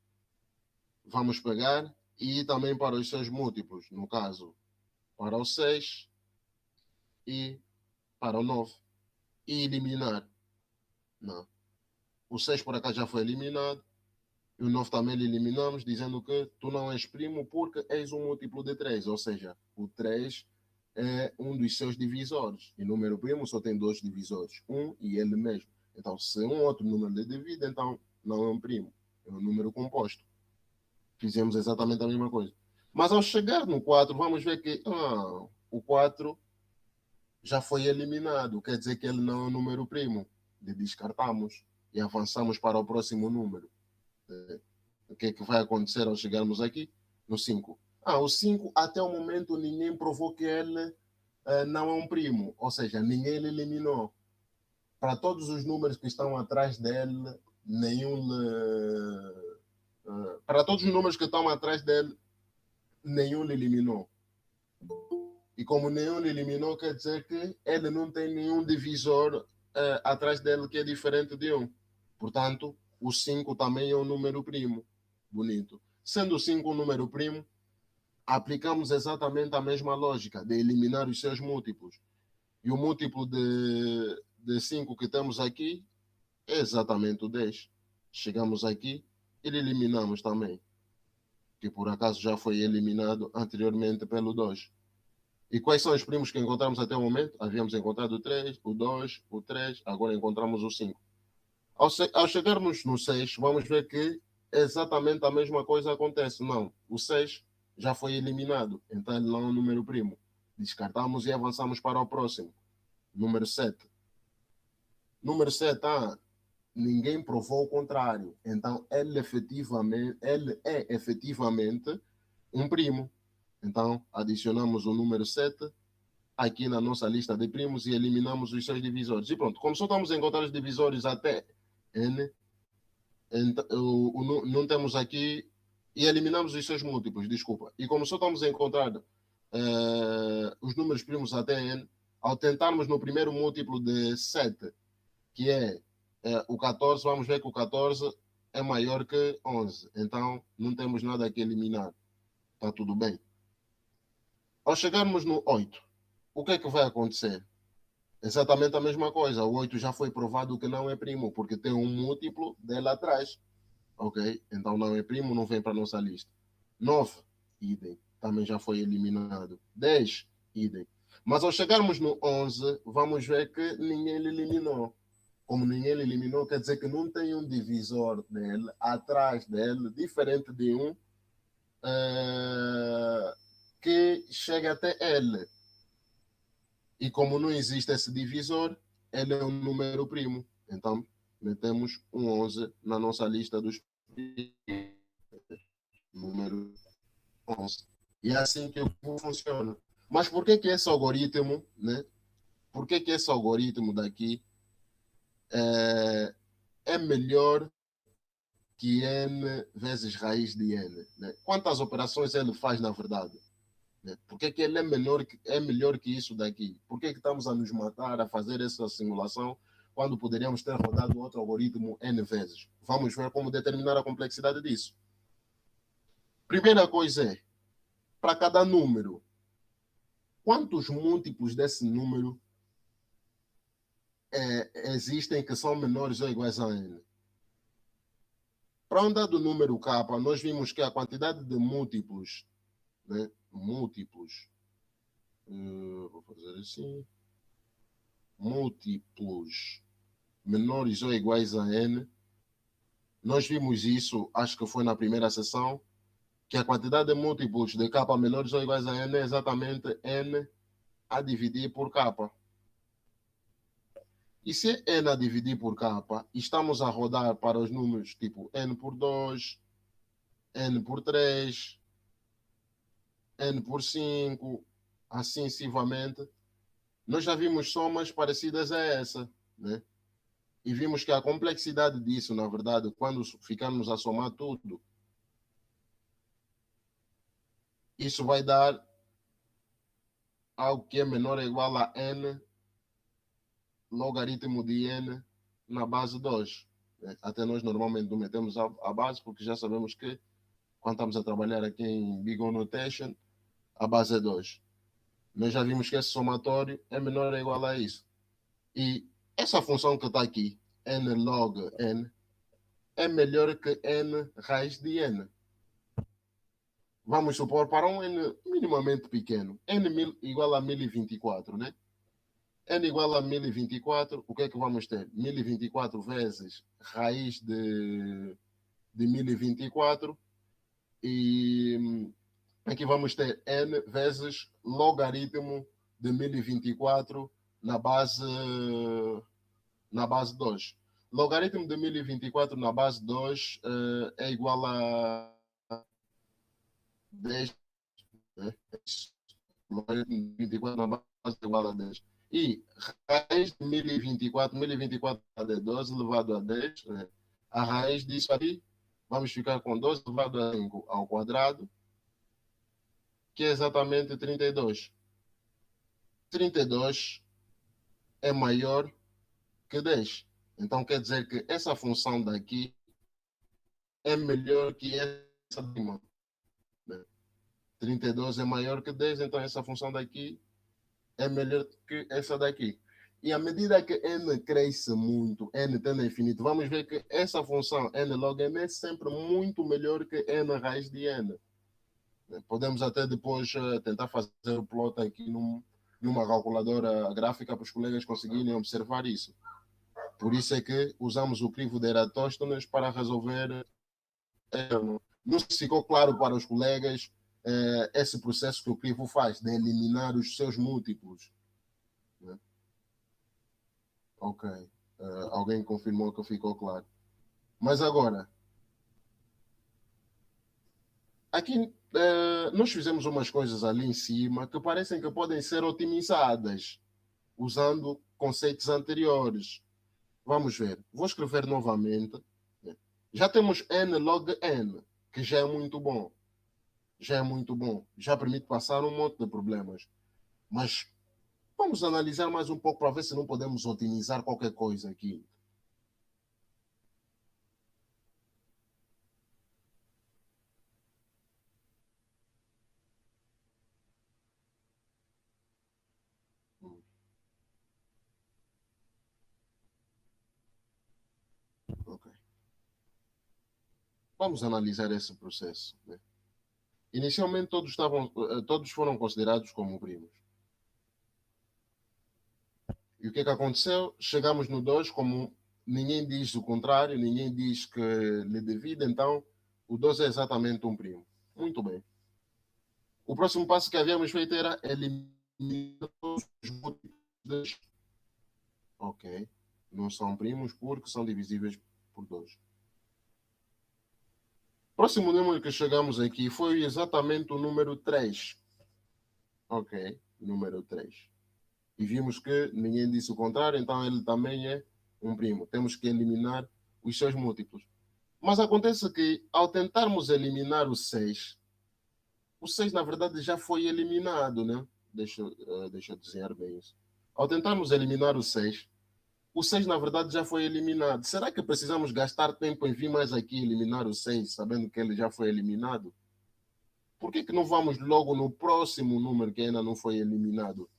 Vamos pegar e ir também para os seus múltiplos. No caso, para o 6 e para o 9. E eliminar. Não. O 6 por acaso já foi eliminado. E o 9 também lhe eliminamos, dizendo que tu não és primo porque és um múltiplo de 3. Ou seja, o 3 é um dos seus divisores. E número primo só tem 2 divisores. Um e ele mesmo. Então, se um outro número lhe divide, então não é um primo. É um número composto. Fizemos exatamente a mesma coisa. Mas ao chegar no 4, vamos ver que o 4 já foi eliminado. Quer dizer que ele não é um número primo. Lhe descartamos e avançamos para o próximo número. O que é que vai acontecer ao chegarmos aqui? No 5. O 5, até o momento, ninguém provou que ele não é um primo. Ou seja, ninguém ele eliminou. Para todos os números que estão atrás dele, para todos os números que estão atrás dele, nenhum lhe eliminou. E como nenhum lhe eliminou, quer dizer que ele não tem nenhum divisor atrás dele que é diferente de 1. Portanto, o 5 também é um número primo. Bonito. Sendo o 5 um número primo, aplicamos exatamente a mesma lógica de eliminar os seus múltiplos. E o múltiplo de 5 que temos aqui é exatamente o 10. Chegamos aqui e eliminamos também, que por acaso já foi eliminado anteriormente pelo 2. E quais são os primos que encontramos até o momento? Havíamos encontrado o 3, o 2, o 3, agora encontramos o 5. Ao chegarmos no 6, vamos ver que exatamente a mesma coisa acontece. Não, o 6 já foi eliminado, então ele não é um número primo. Descartamos e avançamos para o próximo. Número 7. Número 7, ninguém provou o contrário. Então ele é efetivamente um primo. Então adicionamos o número 7 aqui na nossa lista de primos e eliminamos os seus divisores. E pronto, como só estamos a encontrar os divisores até n, não temos aqui, e eliminamos os seus múltiplos, desculpa. E como só estamos a encontrar os números primos até n, ao tentarmos no primeiro múltiplo de 7, que é o 14, vamos ver que o 14 é maior que 11. Então, não temos nada aqui a eliminar. Está tudo bem. Ao chegarmos no 8, o que é que vai acontecer? Exatamente a mesma coisa. O 8 já foi provado que não é primo, porque tem um múltiplo dele atrás. Ok? Então não é primo, não vem para a nossa lista. 9, idem. Também já foi eliminado. 10, idem. Mas ao chegarmos no 11, vamos ver que ninguém lhe eliminou. Como ninguém lhe eliminou, quer dizer que não tem um divisor dele, atrás dele, diferente de um, que chega até ele. E como não existe esse divisor, ele é um número primo. Então, metemos um 11 na nossa lista dos número 11. E é assim que funciona. Mas por que esse algoritmo, né? Por que esse algoritmo daqui é melhor que n vezes raiz de n? Né? Quantas operações ele faz na verdade? Né? Por que ele é melhor que isso daqui? Por que estamos a nos matar a fazer essa simulação quando poderíamos ter rodado outro algoritmo n vezes? Vamos ver como determinar a complexidade disso. Primeira coisa é, para cada número, quantos múltiplos desse número existem que são menores ou iguais a n? Para um dado número K, nós vimos que a quantidade de múltiplos, né? Múltiplos, vou fazer assim, múltiplos menores ou iguais a n, nós vimos isso, acho que foi na primeira sessão, que a quantidade de múltiplos de K menores ou iguais a n é exatamente n a dividir por K. E se n a dividir por K, estamos a rodar para os números tipo n por 2, n por 3, n por 5, assim sucessivamente, nós já vimos somas parecidas a essa, né? E vimos que a complexidade disso, na verdade, quando ficarmos a somar tudo, isso vai dar algo que é menor ou igual a n logaritmo de n na base 2. Né? Até nós normalmente não metemos a base, porque já sabemos que quando estamos a trabalhar aqui em Big O Notation, a base é 2. Nós já vimos que esse somatório é menor ou igual a isso. E essa função que está aqui, n log n, é melhor que n raiz de n. Vamos supor para um n minimamente pequeno, n igual a 1024, né? N igual a 1024, o que é que vamos ter? 1024 vezes raiz de 1024 e aqui vamos ter n vezes logaritmo de 1024 na base 2. Logaritmo de 1024 na base 2 é igual a 10, né? Logaritmo de 24 na base é igual a 10. E raiz de 1024 é 12 elevado a 10. Né? A raiz disso aqui, vamos ficar com 12 elevado a 5 ao quadrado, que é exatamente 32. 32 é maior que 10. Então quer dizer que essa função daqui é melhor que essa daqui. Né? 32 é maior que 10, então essa função daqui é melhor que essa daqui. E à medida que n cresce muito, n tende a infinito, vamos ver que essa função n log n é sempre muito melhor que n raiz de n. Podemos até depois tentar fazer o plot aqui numa calculadora gráfica para os colegas conseguirem observar isso. Por isso é que usamos o crivo de Eratóstenes para resolver. Não sei se ficou claro para os colegas esse processo que o crivo faz, de eliminar os seus múltiplos. Né? Ok. Alguém confirmou que ficou claro. Mas agora, aqui nós fizemos umas coisas ali em cima que parecem que podem ser otimizadas usando conceitos anteriores. Vamos ver. Vou escrever novamente. Né? Já temos n log n, que já é muito bom. Já é muito bom. Já permite passar um monte de problemas. Mas vamos analisar mais um pouco para ver se não podemos otimizar qualquer coisa aqui. Ok. Vamos analisar esse processo. Né? Inicialmente todos foram considerados como primos. E o que é que aconteceu? Chegamos no 2, como ninguém diz o contrário, ninguém diz que lhe divide, então o 2 é exatamente um primo. Muito bem. O próximo passo que havíamos feito era eliminar os múltiplos. Ok. Não são primos porque são divisíveis por 2. O próximo número que chegamos aqui foi exatamente o número 3. Ok. Número 3. E vimos que ninguém disse o contrário, então ele também é um primo. Temos que eliminar os seus múltiplos. Mas acontece que, ao tentarmos eliminar o 6 na verdade já foi eliminado, né? Deixa eu desenhar bem isso. Ao tentarmos eliminar o 6 na verdade já foi eliminado. Será que precisamos gastar tempo em vir mais aqui eliminar o 6, sabendo que ele já foi eliminado? Por que não vamos logo no próximo número que ainda não foi eliminado?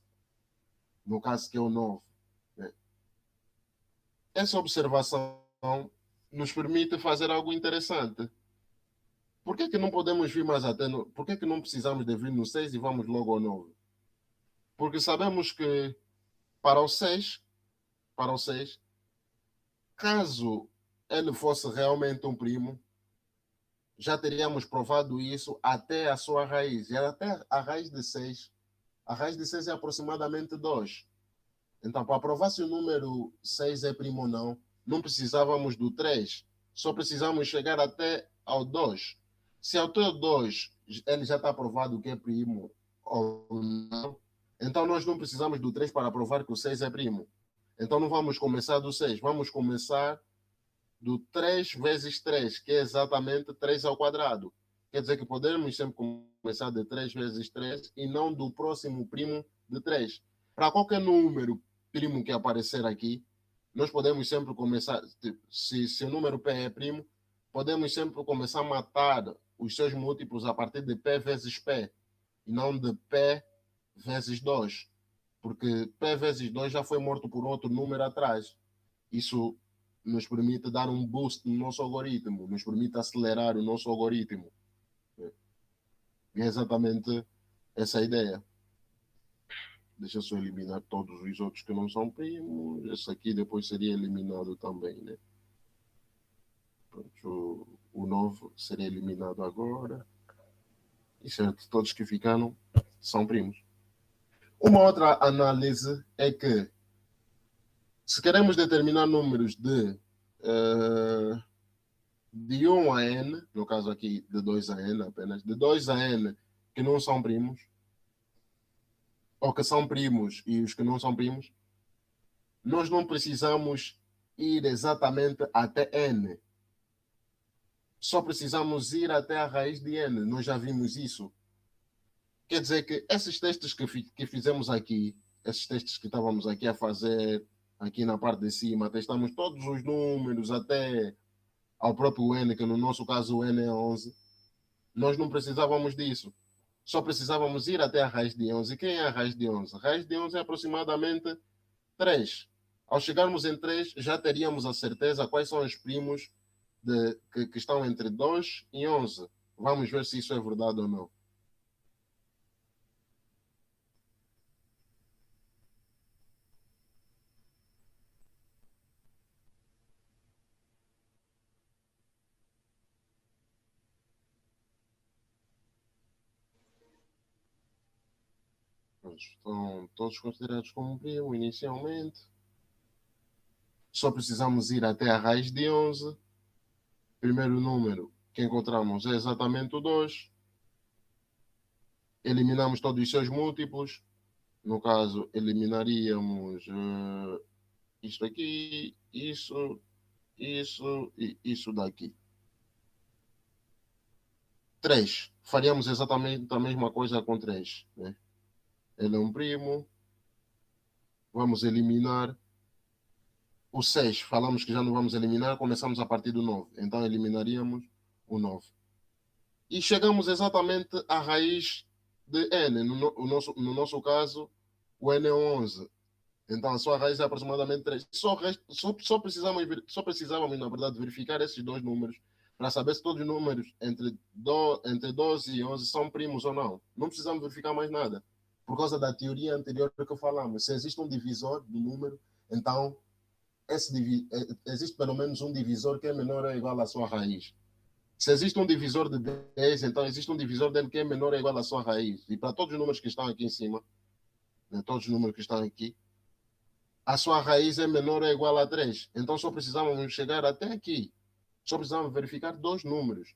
No caso que é o 9. Né? Essa observação nos permite fazer algo interessante. Por que não podemos vir mais até no... Por que não precisamos de vir no 6 e vamos logo ao 9? Porque sabemos que para o 6, caso ele fosse realmente um primo, já teríamos provado isso até a sua raiz. E até a raiz de 6. A raiz de 6 é aproximadamente 2. Então, para provar se o número 6 é primo ou não, não precisávamos do 3. Só precisamos chegar até ao 2. Se até o 2 ele já está provado que é primo ou não, então nós não precisamos do 3 para provar que o 6 é primo. Então não vamos começar do 6, vamos começar do 3 vezes 3, que é exatamente 3 ao quadrado. Quer dizer que podemos sempre começar de 3 vezes 3 e não do próximo primo de 3. Para qualquer número primo que aparecer aqui, nós podemos sempre começar, se o número P é primo, podemos sempre começar a matar os seus múltiplos a partir de P vezes P, e não de P vezes 2, porque P vezes 2 já foi morto por outro número atrás. Isso nos permite dar um boost no nosso algoritmo, nos permite acelerar o nosso algoritmo. E é exatamente essa a ideia. Deixa eu só eliminar todos os outros que não são primos. Esse aqui depois seria eliminado também, né? Pronto, o novo seria eliminado agora. E certo, todos que ficaram são primos. Uma outra análise é que se queremos determinar números de 1 a n, no caso aqui de 2 a n apenas, de 2 a n que não são primos, ou que são primos e os que não são primos, nós não precisamos ir exatamente até n. Só precisamos ir até a raiz de n. Nós já vimos isso. Quer dizer que esses testes que fizemos aqui, esses testes que estávamos aqui a fazer, aqui na parte de cima, testamos todos os números até ao próprio n, que no nosso caso o n é 11, nós não precisávamos disso. Só precisávamos ir até a raiz de 11. E quem é a raiz de 11? A raiz de 11 é aproximadamente 3. Ao chegarmos em 3, já teríamos a certeza quais são os primos que estão entre 2 e 11. Vamos ver se isso é verdade ou não. Estão todos considerados como primo inicialmente. Só precisamos ir até a raiz de 11. Primeiro número que encontramos é exatamente o 2. Eliminamos todos os seus múltiplos. No caso, eliminaríamos isto aqui, isso e isso daqui. 3. Faríamos exatamente a mesma coisa com 3. Né? Ele é um primo. Vamos eliminar. O 6, falamos que já não vamos eliminar, começamos a partir do 9. Então, eliminaríamos o 9. E chegamos exatamente à raiz de n. No nosso caso, o n é 11. Então, a sua raiz é aproximadamente 3. Só precisávamos, na verdade, verificar esses dois números para saber se todos os números entre 12 e 11 são primos ou não. Não precisamos verificar mais nada. Por causa da teoria anterior que falamos. Se existe um divisor do número, então existe pelo menos um divisor que é menor ou igual à sua raiz. Se existe um divisor de 10, então existe um divisor dele que é menor ou igual à sua raiz. E para todos os números que estão aqui em cima, né, todos os números que estão aqui, a sua raiz é menor ou igual a 3. Então só precisamos chegar até aqui. Só precisamos verificar dois números.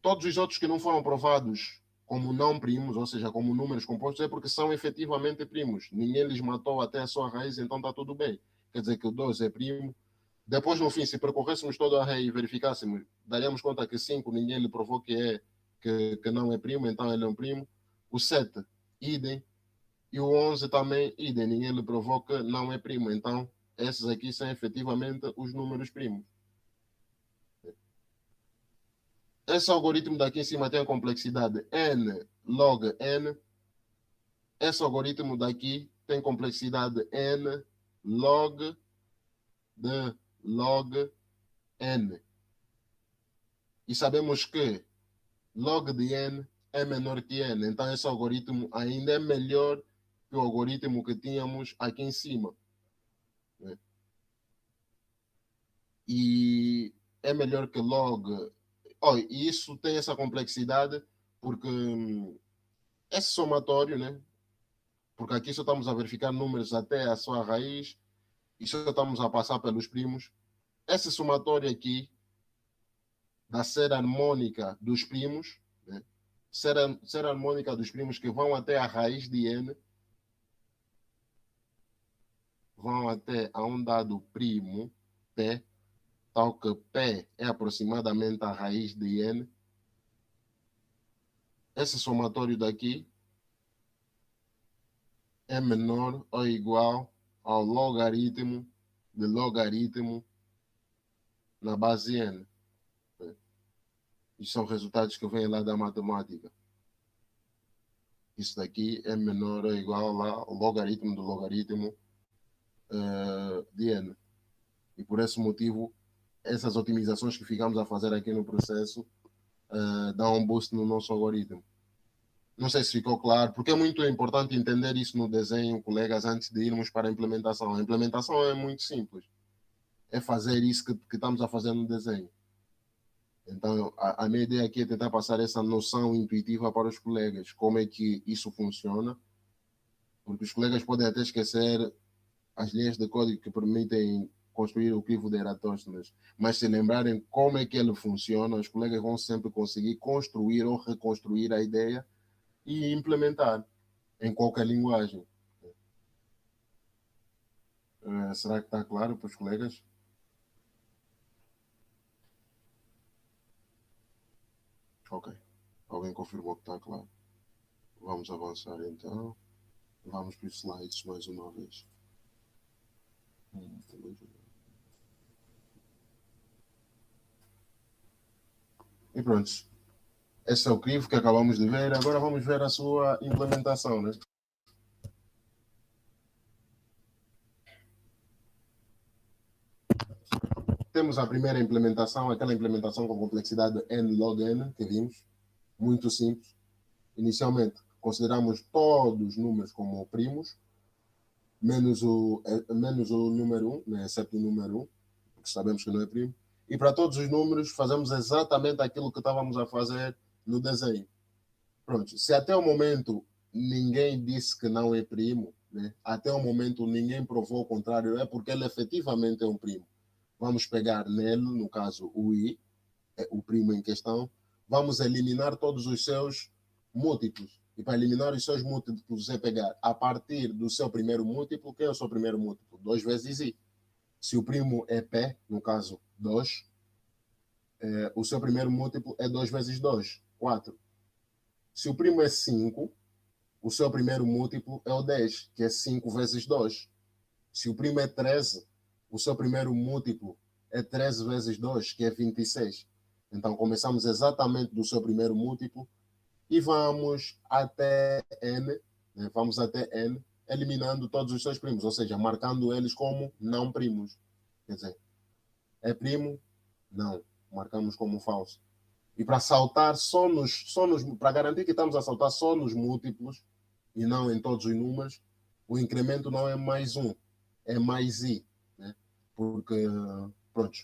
Todos os outros que não foram provados como não primos, ou seja, como números compostos, é porque são efetivamente primos. Ninguém lhes matou até a sua raiz, então está tudo bem. Quer dizer que o 12 é primo. Depois, no fim, se percorrêssemos toda a rei e verificássemos, daríamos conta que 5 ninguém lhe provou que não é primo, então ele é um primo. O 7, idem. E o 11 também, idem. Ninguém lhe provou que não é primo. Então, esses aqui são efetivamente os números primos. Esse algoritmo daqui em cima tem a complexidade n log n. Esse algoritmo daqui tem complexidade n log de log n. E sabemos que log de n é menor que n. Então, esse algoritmo ainda é melhor que o algoritmo que tínhamos aqui em cima. Né? E é melhor que log. E isso tem essa complexidade porque esse somatório, né? Porque aqui só estamos a verificar números até a sua raiz e só estamos a passar pelos primos. Esse somatório aqui da série harmônica dos primos, né? Série harmônica dos primos que vão até a raiz de n, vão até a um dado primo, P, tal que P é aproximadamente a raiz de n. Esse somatório daqui é menor ou igual ao logaritmo de logaritmo na base n. Isso são resultados que vêm lá da matemática. Isso daqui é menor ou igual lá ao logaritmo do logaritmo de n. E por esse motivo, essas otimizações que ficamos a fazer aqui no processo dão um boost no nosso algoritmo. Não sei se ficou claro, porque é muito importante entender isso no desenho, colegas, antes de irmos para a implementação. A implementação é muito simples. É fazer isso que estamos a fazer no desenho. Então, a minha ideia aqui é tentar passar essa noção intuitiva para os colegas, como é que isso funciona, porque os colegas podem até esquecer as linhas de código que permitem construir o crivo de Eratóstenes, mas se lembrarem como é que ele funciona, os colegas vão sempre conseguir construir ou reconstruir a ideia e implementar em qualquer linguagem. Será que está claro para os colegas? Ok. Alguém confirmou que está claro. Vamos avançar então. Vamos para os slides mais uma vez. E pronto. Esse é o crivo que acabamos de ver. Agora vamos ver a sua implementação, né? Temos a primeira implementação, aquela implementação com complexidade n log n, que vimos. Muito simples. Inicialmente, consideramos todos os números como primos, menos o número 1, né, exceto o número 1, porque sabemos que não é primo. E para todos os números, fazemos exatamente aquilo que estávamos a fazer no desenho. Pronto, se até o momento ninguém disse que não é primo, né, até o momento ninguém provou o contrário, é porque ele efetivamente é um primo. Vamos pegar nele, no caso o i, o primo em questão, vamos eliminar todos os seus múltiplos. E para eliminar os seus múltiplos é pegar a partir do seu primeiro múltiplo. Quem é o seu primeiro múltiplo? 2 vezes i. Se o primo é P, no caso 2, o seu primeiro múltiplo é 2 vezes 2, 4. Se o primo é 5, o seu primeiro múltiplo é o 10, que é 5 vezes 2. Se o primo é 13, o seu primeiro múltiplo é 13 vezes 2, que é 26. Então, começamos exatamente do seu primeiro múltiplo e vamos até n, né? Vamos até n, eliminando todos os seus primos, ou seja, marcando eles como não primos. Quer dizer, é primo? Não. Marcamos como falso. E para saltar para garantir que estamos a saltar só nos múltiplos e não em todos os números, o incremento não é mais 1, é mais i, né? Porque, pronto,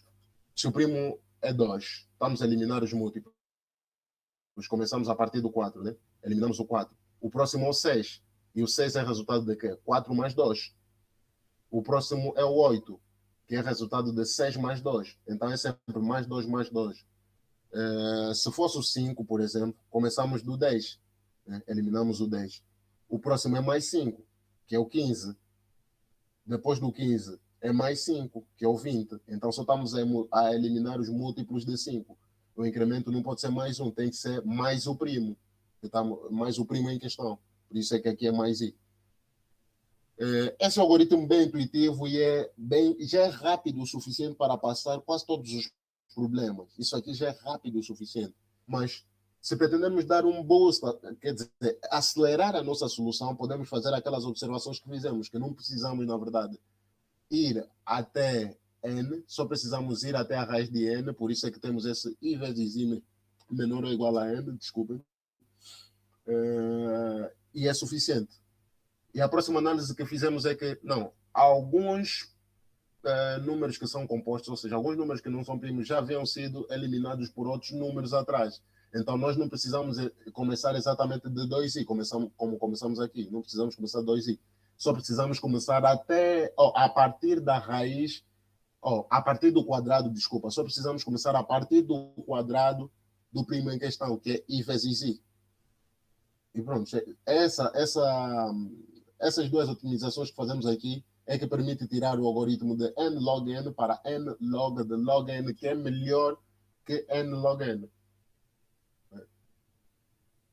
se o primo é 2, estamos a eliminar os múltiplos. Começamos a partir do 4, né? Eliminamos o 4. O próximo é o 6. E o 6 é resultado de quê? 4 mais 2. O próximo é o 8, que é resultado de 6 mais 2. Então é sempre mais 2 mais 2. Se fosse o 5, por exemplo, começamos do 10. Né? Eliminamos o 10. O próximo é mais 5, que é o 15. Depois do 15 é mais 5, que é o 20. Então só estamos a eliminar os múltiplos de 5. O incremento não pode ser mais 1, tem que ser mais o primo. Mais o primo em questão. Por isso é que aqui é mais i. Esse é um algoritmo bem intuitivo e já é rápido o suficiente para passar quase todos os problemas. Isso aqui já é rápido o suficiente. Mas se pretendemos dar um boost, quer dizer, acelerar a nossa solução, podemos fazer aquelas observações que fizemos, que não precisamos, na verdade, ir até n, só precisamos ir até a raiz de n, por isso é que temos esse i vezes i menor ou igual a n, desculpem. E é suficiente. E a próxima análise que fizemos é que, não, alguns números que são compostos, ou seja, alguns números que não são primos já haviam sido eliminados por outros números atrás. Então, nós não precisamos começar exatamente de 2i, como começamos aqui. Não precisamos começar de 2i. Só precisamos começar a partir da raiz, a partir do quadrado, desculpa. Só precisamos começar a partir do quadrado do primo em questão, que é i vezes i. E pronto, essas duas otimizações que fazemos aqui é que permite tirar o algoritmo de n log n para n log de log n, que é melhor que n log n.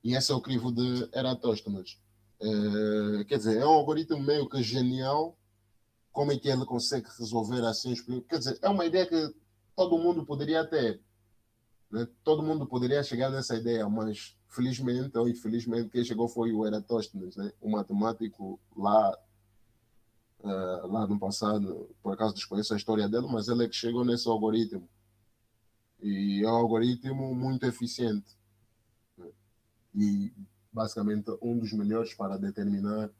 E esse é o crivo de Eratóstenes. Quer dizer, é um algoritmo meio que genial. Como é que ele consegue resolver assim? Quer dizer, é uma ideia que todo mundo poderia ter. Né? Todo mundo poderia chegar nessa ideia, mas felizmente ou infelizmente quem chegou foi o Eratóstenes, né? Um matemático lá no passado. Por acaso desconheço a história dele, mas ele é que chegou nesse algoritmo. E é um algoritmo muito eficiente. E basicamente um dos melhores para determinar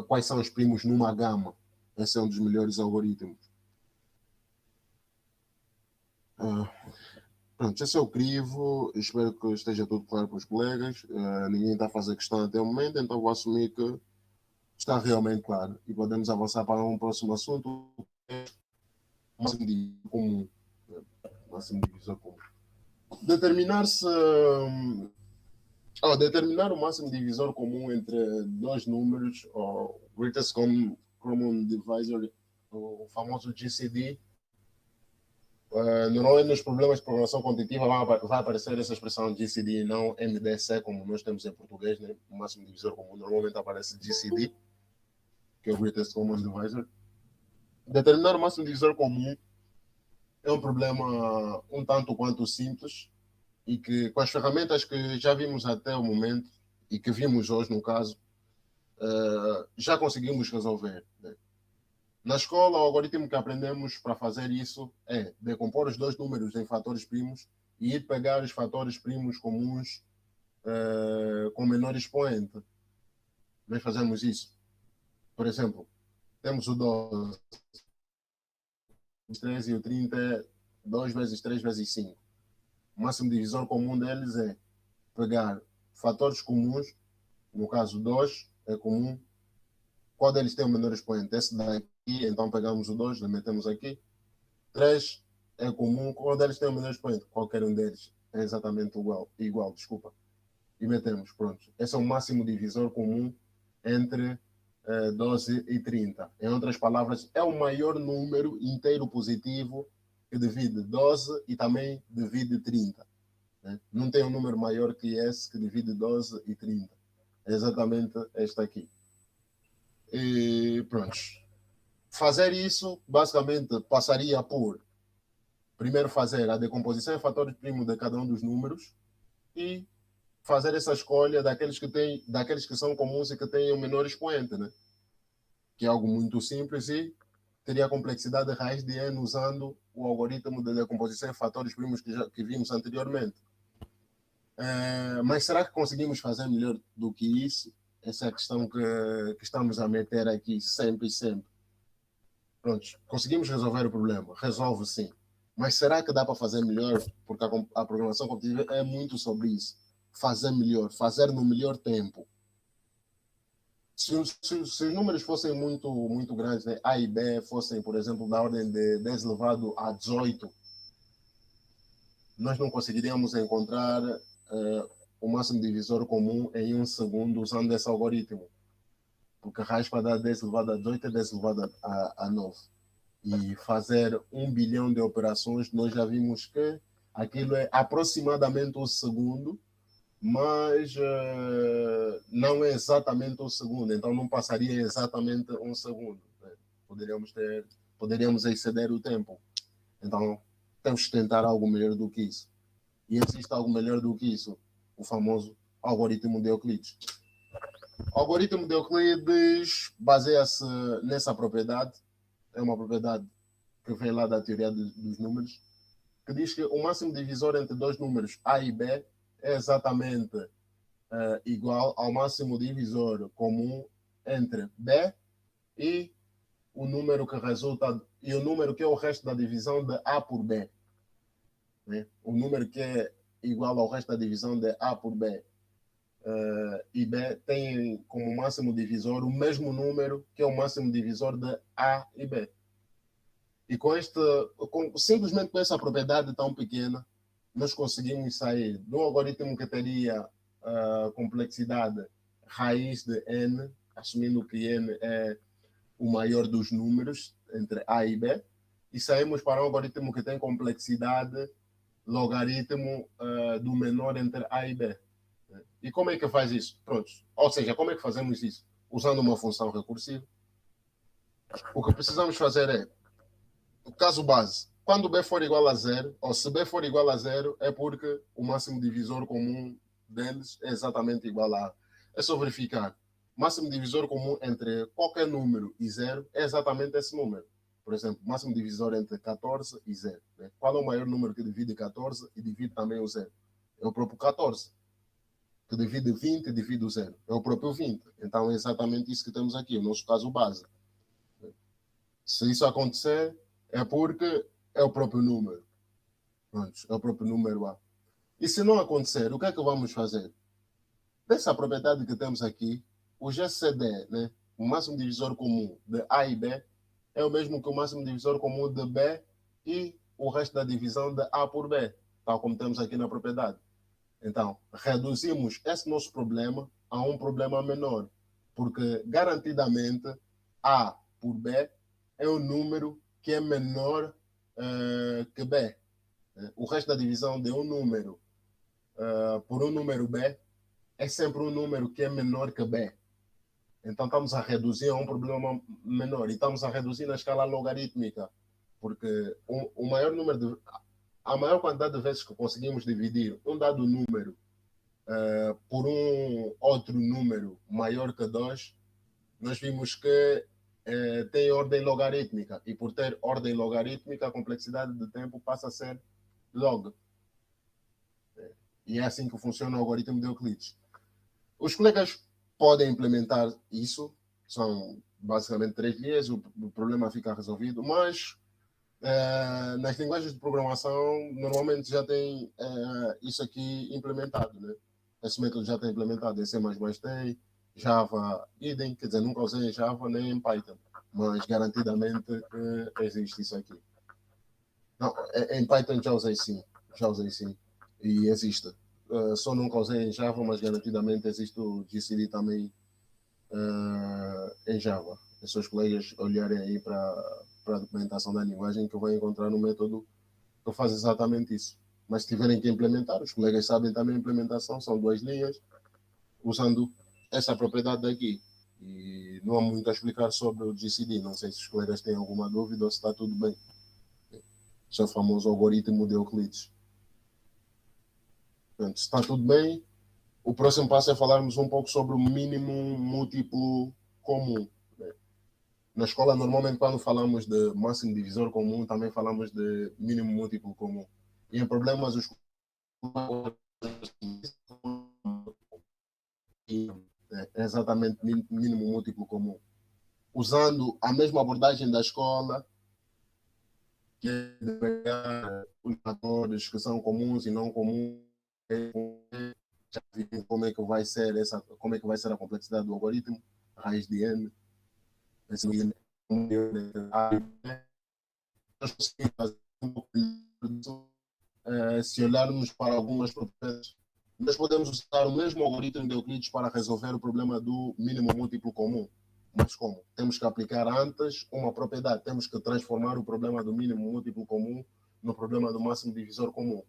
quais são os primos numa gama. Esse é um dos melhores algoritmos. Pronto, esse é o crivo. Espero que esteja tudo claro para os colegas. Ninguém está a fazer questão até o momento, então vou assumir que está realmente claro. E podemos avançar para um próximo assunto, máximo divisor comum. Máximo divisor comum. Determinar o máximo divisor comum entre dois números, ou Greatest Common Divisor, o famoso GCD. Normalmente nos problemas de programação conditiva vai aparecer essa expressão GCD e não MDC, como nós temos em português, né? O máximo divisor comum normalmente aparece GCD, que é o Greatest Common Divisor. Determinar o máximo divisor comum é um problema um tanto quanto simples, e que com as ferramentas que já vimos até o momento, e que vimos hoje no caso, já conseguimos resolver. Né? Na escola, o algoritmo que aprendemos para fazer isso é decompor os dois números em fatores primos e ir pegar os fatores primos comuns com menor expoente. Nós fazemos isso. Por exemplo, temos o 12, o 13 e o 30 é 2 vezes 3 vezes 5. O máximo divisor comum deles é pegar fatores comuns, no caso 2 é comum. Qual deles tem o menor expoente? Esse daqui, então pegamos o 2, metemos aqui. 3 é comum. Qual deles tem o menor expoente? Qualquer um deles é exatamente igual, desculpa. E metemos, pronto. Esse é o máximo divisor comum entre 12 e 30. Em outras palavras, é o maior número inteiro positivo que divide 12 e também divide 30. Né? Não tem um número maior que esse que divide 12 e 30. É exatamente este aqui. E pronto. Fazer isso, basicamente, passaria por primeiro fazer a decomposição em fatores primos de cada um dos números e fazer essa escolha daqueles que são comuns e que têm o menor expoente, né? Que é algo muito simples e teria a complexidade de raiz de n usando o algoritmo de decomposição em fatores primos que vimos anteriormente. Mas será que conseguimos fazer melhor do que isso? Essa é a questão que estamos a meter aqui sempre e sempre. Pronto, conseguimos resolver o problema. Resolve sim. Mas será que dá para fazer melhor? Porque a programação competitiva é muito sobre isso. Fazer melhor, fazer no melhor tempo. Se os números fossem muito, muito grandes, né? A e B fossem, por exemplo, da ordem de 10 elevado a 18, nós não conseguiríamos encontrar o máximo divisor comum em 1 segundo usando esse algoritmo. Porque raiz para dar 10 elevado a 18 é 10 elevado a 9. E fazer 1 bilhão de operações, nós já vimos que aquilo é aproximadamente 1 segundo, mas não é exatamente 1 segundo, então não passaria exatamente 1 segundo. Né? Poderíamos exceder o tempo. Então, temos que tentar algo melhor do que isso. E existe algo melhor do que isso, o famoso algoritmo de Euclides. O algoritmo de Euclides baseia-se nessa propriedade. é uma propriedade que vem lá da teoria dos números, que diz que o máximo divisor entre dois números A e B é exatamente igual ao máximo divisor comum entre B e o número que resulta, e o número que é o resto da divisão de A por B. Né? O número que é igual ao resto da divisão de A por B e B tem como máximo divisor o mesmo número que é o máximo divisor de A e B. E simplesmente com essa propriedade tão pequena, nós conseguimos sair de um algoritmo que teria complexidade raiz de n, assumindo que n é o maior dos números entre A e B, e saímos para um algoritmo que tem complexidade logaritmo do menor entre A e B. E como é que faz isso? Pronto. Ou seja, como é que fazemos isso? Usando uma função recursiva. O que precisamos fazer é, o caso base, quando B for igual a zero, ou se B for igual a zero, é porque o máximo divisor comum deles é exatamente igual a A. É só verificar. O máximo divisor comum entre qualquer número e zero é exatamente esse número. Por exemplo, o máximo divisor entre 14 e 0. Né? Qual é o maior número que divide 14 e divide também o 0? É o próprio 14. Que divide 20 e divide o 0. É o próprio 20. Então é exatamente isso que temos aqui, o nosso caso base. Se isso acontecer, é porque é o próprio número. Pronto, é o próprio número A. E se não acontecer, o que é que vamos fazer? Dessa propriedade que temos aqui, o GCD, né, o máximo divisor comum de A e B, é o mesmo que o máximo divisor comum de B e o resto da divisão de A por B, tal como temos aqui na propriedade. Então, reduzimos esse nosso problema a um problema menor, porque garantidamente A por B é um número que é menor que B. O resto da divisão de um número por um número B é sempre um número que é menor que B. Então estamos a reduzir a um problema menor e estamos a reduzir na escala logarítmica, porque a maior quantidade de vezes que conseguimos dividir um dado número por um outro número maior que 2, nós vimos que tem ordem logarítmica. E por ter ordem logarítmica, a complexidade de tempo passa a ser log. E é assim que funciona o algoritmo de Euclides. Os colegas podem implementar isso, são basicamente 3 linhas, o problema fica resolvido, mas nas linguagens de programação normalmente já tem isso aqui implementado, né? Esse método já está implementado em C++, tem, Java, idem, quer dizer, nunca usei em Java nem em Python, mas garantidamente existe isso aqui. Não, em Python já usei sim, e existe. Só nunca usei em Java, mas garantidamente existe o GCD também em Java. É só os colegas olharem aí para a documentação da linguagem que vão encontrar um método que faz exatamente isso. Mas se tiverem que implementar, os colegas sabem também a implementação, são 2 linhas, usando essa propriedade daqui. E não há muito a explicar sobre o GCD, não sei se os colegas têm alguma dúvida ou se está tudo bem. Esse é o famoso algoritmo de Euclides. Portanto, se está tudo bem, o próximo passo é falarmos um pouco sobre o mínimo múltiplo comum. Na escola, normalmente, quando falamos de máximo divisor comum, também falamos de mínimo múltiplo comum. E em problemas, os é exatamente mínimo múltiplo comum. Usando a mesma abordagem da escola, que é de pegar os fatores que são comuns e não comuns, já vimos como é que vai ser a complexidade do algoritmo, raiz de n, nós conseguimos fazer um pouco disso, se olharmos para algumas propriedades. Nós podemos usar o mesmo algoritmo de Euclides para resolver o problema do mínimo múltiplo comum. Mas como? Temos que aplicar antes uma propriedade. Temos que transformar o problema do mínimo múltiplo comum no problema do máximo divisor comum.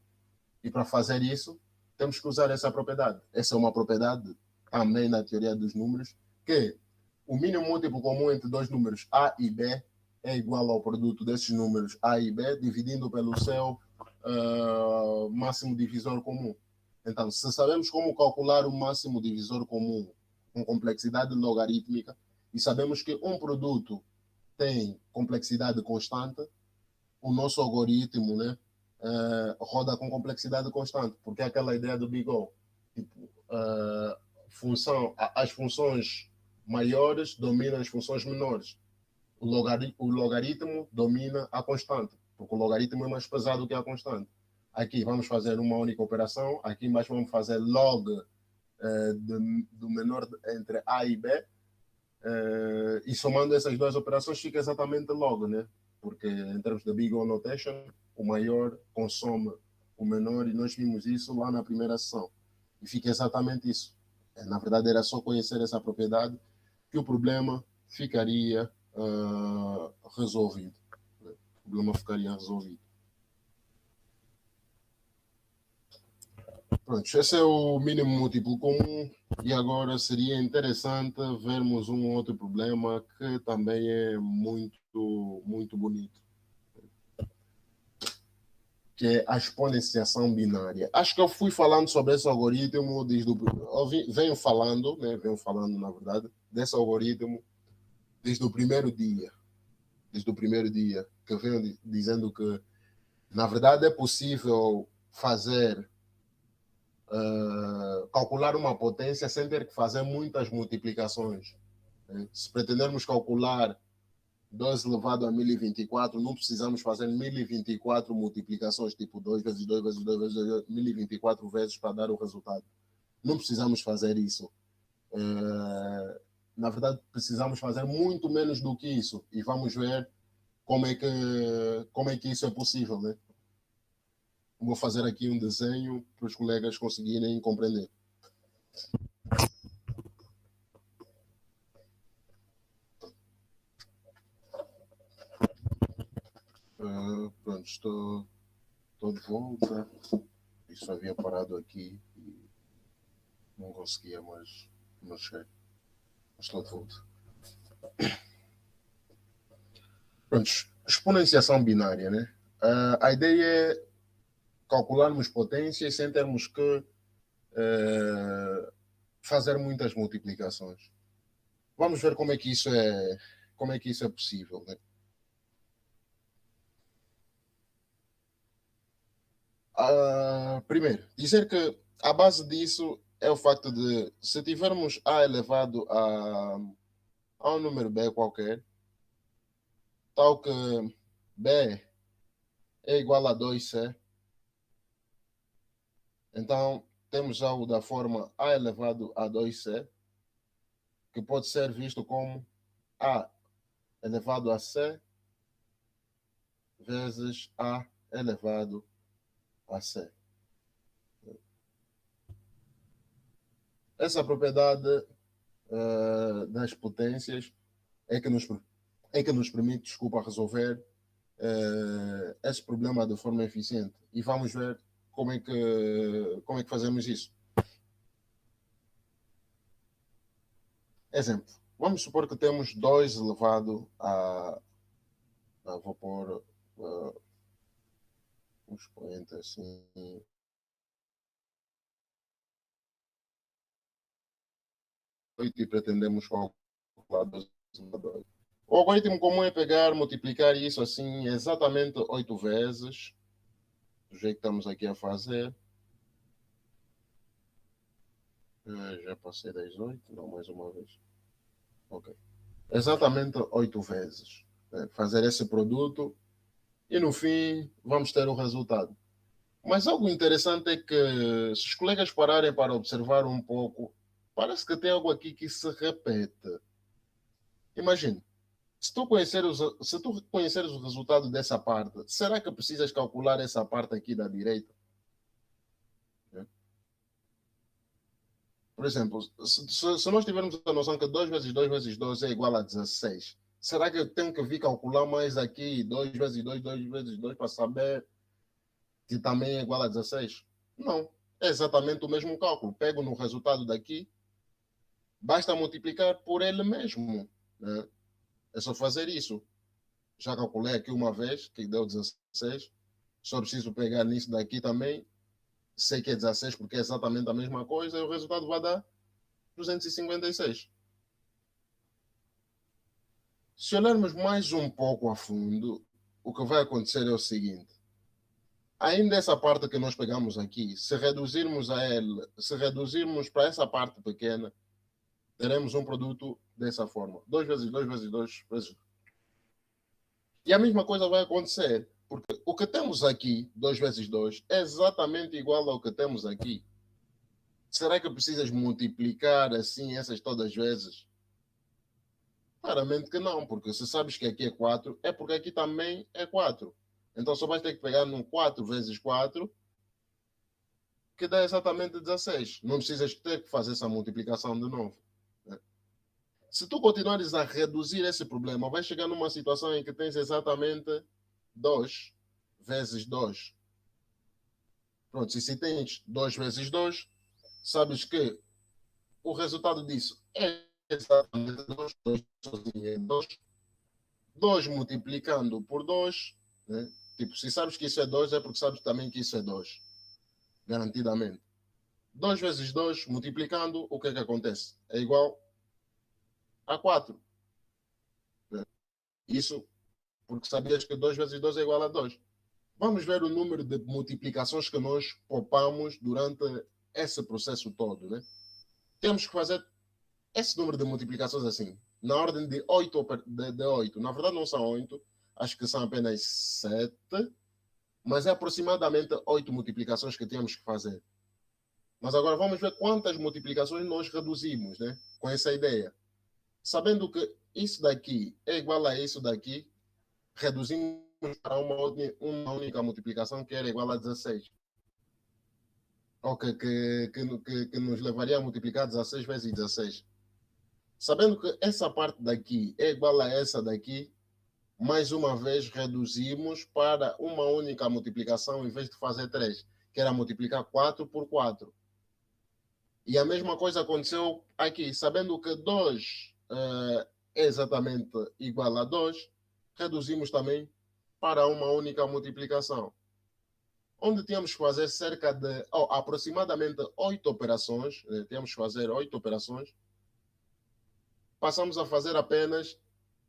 E para fazer isso, temos que usar essa propriedade. Essa é uma propriedade também na teoria dos números, que o mínimo múltiplo comum entre dois números A e B é igual ao produto desses números A e B, dividindo pelo seu máximo divisor comum. Então, se sabemos como calcular o máximo divisor comum com complexidade logarítmica, e sabemos que um produto tem complexidade constante, o nosso algoritmo, né, roda com complexidade constante, porque é aquela ideia do Big O. Tipo, as funções maiores dominam as funções menores. O logaritmo domina a constante, porque o logaritmo é mais pesado que a constante. Aqui vamos fazer uma única operação, aqui embaixo vamos fazer log do menor entre A e B, e somando essas duas operações fica exatamente log, né? Porque em termos de Big O Notation, o maior consome o menor, e nós vimos isso lá na primeira sessão. E fica exatamente isso. Na verdade, era só conhecer essa propriedade que o problema ficaria resolvido. O problema ficaria resolvido. Pronto, esse é o mínimo múltiplo comum, e agora seria interessante vermos um outro problema que também é muito, muito bonito, que é a exponenciação binária. Acho que eu fui falando sobre esse algoritmo venho falando, na verdade, desse algoritmo desde o primeiro dia. Desde o primeiro dia, que eu venho dizendo que, na verdade, é possível fazer calcular uma potência sem ter que fazer muitas multiplicações. Se pretendermos calcular 2 elevado a 1024, não precisamos fazer 1024 multiplicações, tipo 2 vezes 2 vezes 2 vezes 2, 1024 vezes para dar o resultado. Não precisamos fazer isso. Na verdade, precisamos fazer muito menos do que isso. E vamos ver como é que isso é possível, né? Vou fazer aqui um desenho para os colegas conseguirem compreender. Pronto, estou de volta. Isso havia parado aqui e não conseguia mais mexer. Mas estou de volta. Pronto, exponenciação binária, né? A ideia é calcularmos potências sem termos que fazer muitas multiplicações. Vamos ver como é que isso é possível, né? Primeiro, dizer que a base disso é o facto de, se tivermos A elevado a um número B qualquer, tal que B é igual a 2C, então temos algo da forma A elevado a 2C, que pode ser visto como A elevado a C vezes A elevado a C. Essa propriedade das potências é que nos permite, desculpa, resolver esse problema de forma eficiente. E vamos ver como é que fazemos isso. Exemplo. Vamos supor que temos 2 elevado vou pôr um expoente assim. E pretendemos calcular 2 elevado a 2. O algoritmo comum é pegar, multiplicar isso assim exatamente 8 vezes, do jeito que estamos aqui a fazer. Já passei das 8, não, mais uma vez. Ok. Exatamente 8 vezes. Fazer esse produto e no fim vamos ter o resultado. Mas algo interessante é que, se os colegas pararem para observar um pouco, parece que tem algo aqui que se repete. Imagine, se tu conheceres o resultado dessa parte, será que precisas calcular essa parte aqui da direita? Por exemplo, se nós tivermos a noção que 2 vezes 2 vezes 2 é igual a 16, será que eu tenho que vir calcular mais aqui 2 vezes 2, 2 vezes 2 para saber que também é igual a 16? Não. É exatamente o mesmo cálculo. Pego no resultado daqui, basta multiplicar por ele mesmo, né? É só fazer isso. Já calculei aqui uma vez, que deu 16. Só preciso pegar nisso daqui também. Sei que é 16 porque é exatamente a mesma coisa e o resultado vai dar 256. Se olharmos mais um pouco a fundo, o que vai acontecer é o seguinte. Ainda essa parte que nós pegamos aqui, se reduzirmos a ele, se reduzirmos para essa parte pequena, teremos um produto dessa forma. 2 vezes 2 vezes 2 vezes. E a mesma coisa vai acontecer, porque o que temos aqui, 2 vezes 2, é exatamente igual ao que temos aqui. Será que precisas multiplicar assim essas todas as vezes? Claramente que não, porque se sabes que aqui é 4, é porque aqui também é 4. Então só vais ter que pegar num 4 vezes 4, que dá exatamente 16. Não precisas ter que fazer essa multiplicação de novo. Né? Se tu continuares a reduzir esse problema, vai chegar numa situação em que tens exatamente 2 vezes 2. Pronto, e se tens 2 vezes 2, sabes que o resultado disso é exatamente 2, 2 sozinho é 2, 2 multiplicando por 2, né? Tipo, se sabes que isso é 2, é porque sabes também que isso é 2, garantidamente. 2 vezes 2 multiplicando, o que é que acontece? É igual a 4. Né? Isso porque sabias que 2 vezes 2 é igual a 2. Vamos ver o número de multiplicações que nós poupamos durante esse processo todo. Né? Temos que fazer esse número de multiplicações assim, na ordem de 8. De 8. Na verdade, não são 8, acho que são apenas 7, mas é aproximadamente 8 multiplicações que temos que fazer. Mas agora vamos ver quantas multiplicações nós reduzimos, né? Com essa ideia. Sabendo que isso daqui é igual a isso daqui, reduzimos para uma única multiplicação que era igual a 16. Que nos levaria a multiplicar 16 vezes 16. Sabendo que essa parte daqui é igual a essa daqui, mais uma vez reduzimos para uma única multiplicação em vez de fazer 3, que era multiplicar 4 por 4. E a mesma coisa aconteceu aqui. Sabendo que 2 é exatamente igual a 2, reduzimos também para uma única multiplicação. Onde tínhamos que fazer cerca de aproximadamente 8 operações, temos que fazer 8 operações, passamos a fazer apenas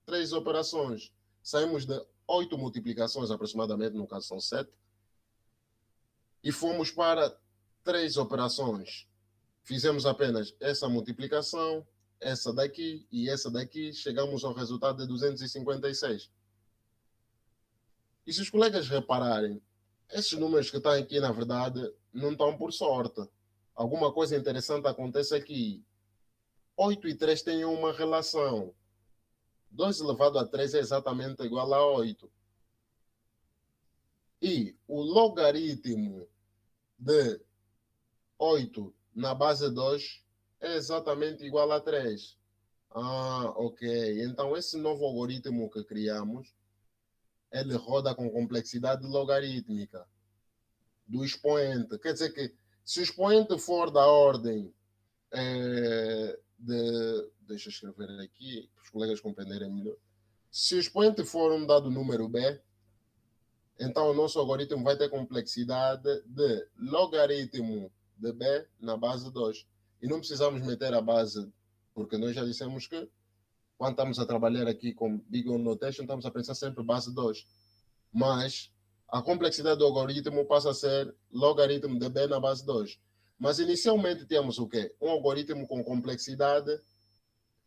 3 operações. Saímos de 8 multiplicações, aproximadamente, no caso são 7, e fomos para 3 operações. Fizemos apenas essa multiplicação, essa daqui e essa daqui, chegamos ao resultado de 256. E se os colegas repararem, esses números que estão aqui, na verdade, não estão por sorte. Alguma coisa interessante acontece aqui. 8 e 3 têm uma relação. 2 elevado a 3 é exatamente igual a 8. E o logaritmo de 8 na base 2 é exatamente igual a 3. Ah, ok. Então, esse novo algoritmo que criamos, ele roda com complexidade logarítmica do expoente. Quer dizer que se o expoente for da ordem Deixa eu escrever aqui, para os colegas compreenderem melhor. Se o expoente for um dado número B, então o nosso algoritmo vai ter complexidade de logaritmo de B na base 2. E não precisamos meter a base, porque nós já dissemos que quando estamos a trabalhar aqui com Big O Notation, estamos a pensar sempre base 2. Mas a complexidade do algoritmo passa a ser logaritmo de B na base 2. Mas inicialmente temos o quê? Um algoritmo com complexidade